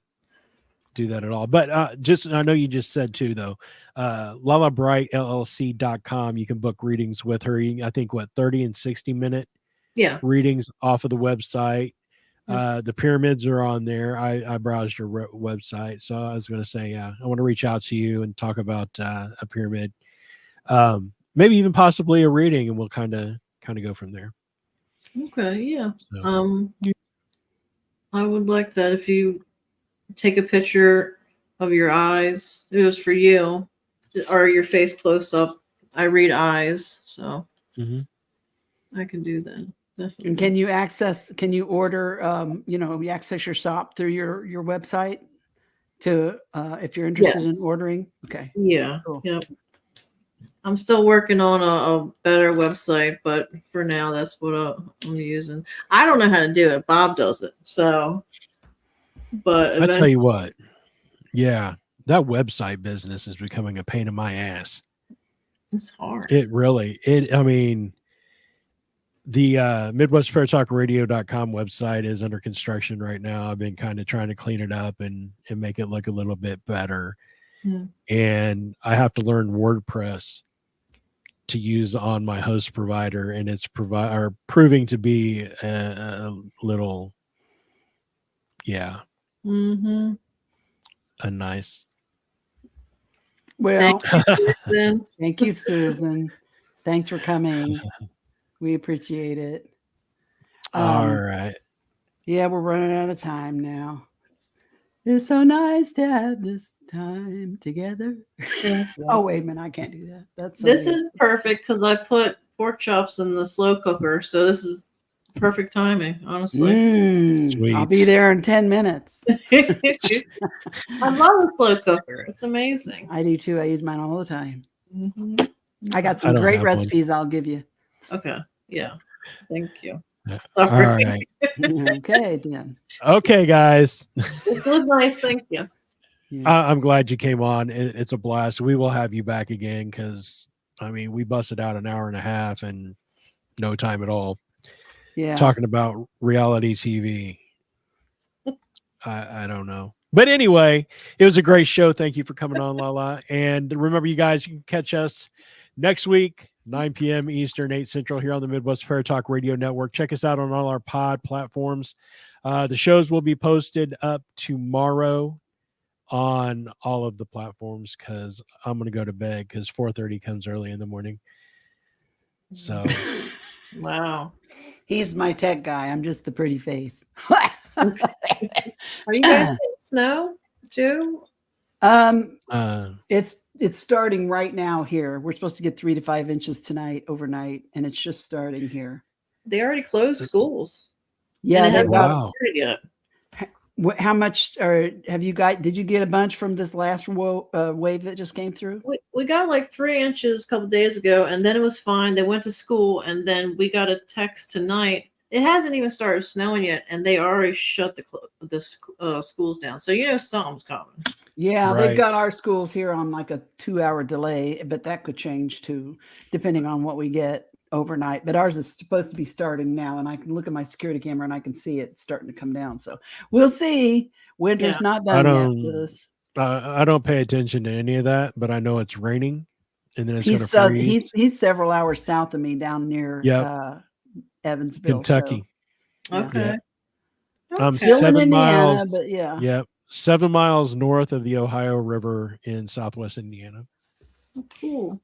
A: do that at all. But I know you just said too, though, lalabrightllc.com. You can book readings with her. I think 30 and 60-minute readings off of the website. The pyramids are on there. I browsed your website, so I was going to say, I want to reach out to you and talk about a pyramid, maybe even possibly a reading, and we'll kind of go from there.
C: Okay, yeah.
A: So,
C: I would like that if you take a picture of your eyes. It was for you, or your face close up. I read eyes, so I can do that. Definitely.
B: And can you order, you access your shop through your website to, if you're interested in ordering? Okay.
C: Yeah.
B: Cool.
C: Yep. I'm still working on a better website, but for now, that's what I'm using. I don't know how to do it. Bob does it. So, but
A: I tell you what, yeah, that website business is becoming a pain in my ass.
C: It's hard.
A: I mean, the MidwestParatalkRadio.com website is under construction right now. I've been kind of trying to clean it up and make it look a little bit better. And I have to learn WordPress to use on my host provider, and it's proving to be a little, a nice.
B: Well,
C: thank you, Susan.
B: Thank you, Susan. Thanks for coming. We appreciate it.
A: All right.
B: Yeah, we're running out of time now. It's so nice to have this time together. Oh, wait a minute. I can't do that.
C: This is perfect because I put pork chops in the slow cooker. So this is perfect timing, honestly.
A: Sweet.
B: I'll be there in 10 minutes.
C: I love the slow cooker. It's amazing.
B: I do too. I use mine all the time. I got some
A: I don't
B: great
A: have
B: recipes I'll give you.
C: Okay. Yeah. Thank you.
A: All right.
B: Okay, then.
A: Okay, guys.
C: This was nice. Thank you.
A: I'm glad you came on. It's a blast. We will have you back again because, I mean, we busted out an hour and a half and no time at all.
B: Yeah.
A: Talking about reality TV. I don't know. But anyway, it was a great show. Thank you for coming on, Lala. And remember, you guys, you can catch us next week, 9 p.m. Eastern, 8 Central, here on the Midwest Paratalk Radio Network. Check us out on all our pod platforms. The shows will be posted up tomorrow on all of the platforms because I'm going to go to bed because 4:30 comes early in the morning. So,
C: wow.
B: He's my tech guy. I'm just the pretty face.
C: Are you guys getting snow too?
B: It's starting right now here. We're supposed to get 3 to 5 inches tonight overnight, and it's just starting here.
C: They already closed schools.
B: Yeah,
C: and it
B: they've
C: hasn't
B: got.
C: started yet.
B: How much, or have you got? Did you get a bunch from this last wave that just came through?
C: We got like 3 inches a couple days ago, and then it was fine. They went to school, and then we got a text tonight. It hasn't even started snowing yet, and they already shut the schools down. So something's coming.
B: Yeah,
A: Right.
B: they've got our schools here on like a 2-hour delay, but that could change too, depending on what we get overnight. But ours is supposed to be starting now, and I can look at my security camera and I can see it starting to come down. So we'll see. Winter's not done yet with us.
A: I don't pay attention to any of that, but I know it's raining, and then it's going to freeze.
B: He's several hours south of me down near Evansville,
A: Kentucky.
C: So. Okay.
A: Yeah. I'm
B: still
A: 7
B: in Indiana,
A: miles,
B: but yeah.
A: Yep. 7 miles north of the Ohio River in southwest Indiana.
C: Oh, cool.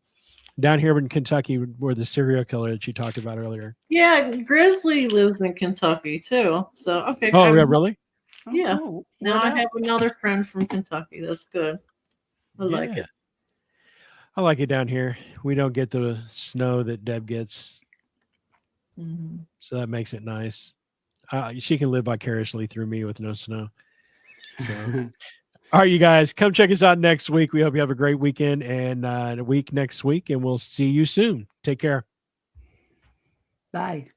A: Down here in Kentucky, where the serial killer that you talked about earlier.
C: Yeah, Grizzly lives in Kentucky too. So okay.
A: Oh, yeah, really?
C: Yeah.
B: Oh, cool.
C: Now I have another friend from Kentucky. That's good. I like it.
A: I like it down here. We don't get the snow that Deb gets, so that makes it nice. She can live vicariously through me with no snow. So, all right, you guys, come check us out next week. We hope you have a great weekend and a week next week, and we'll see you soon. Take care.
B: Bye.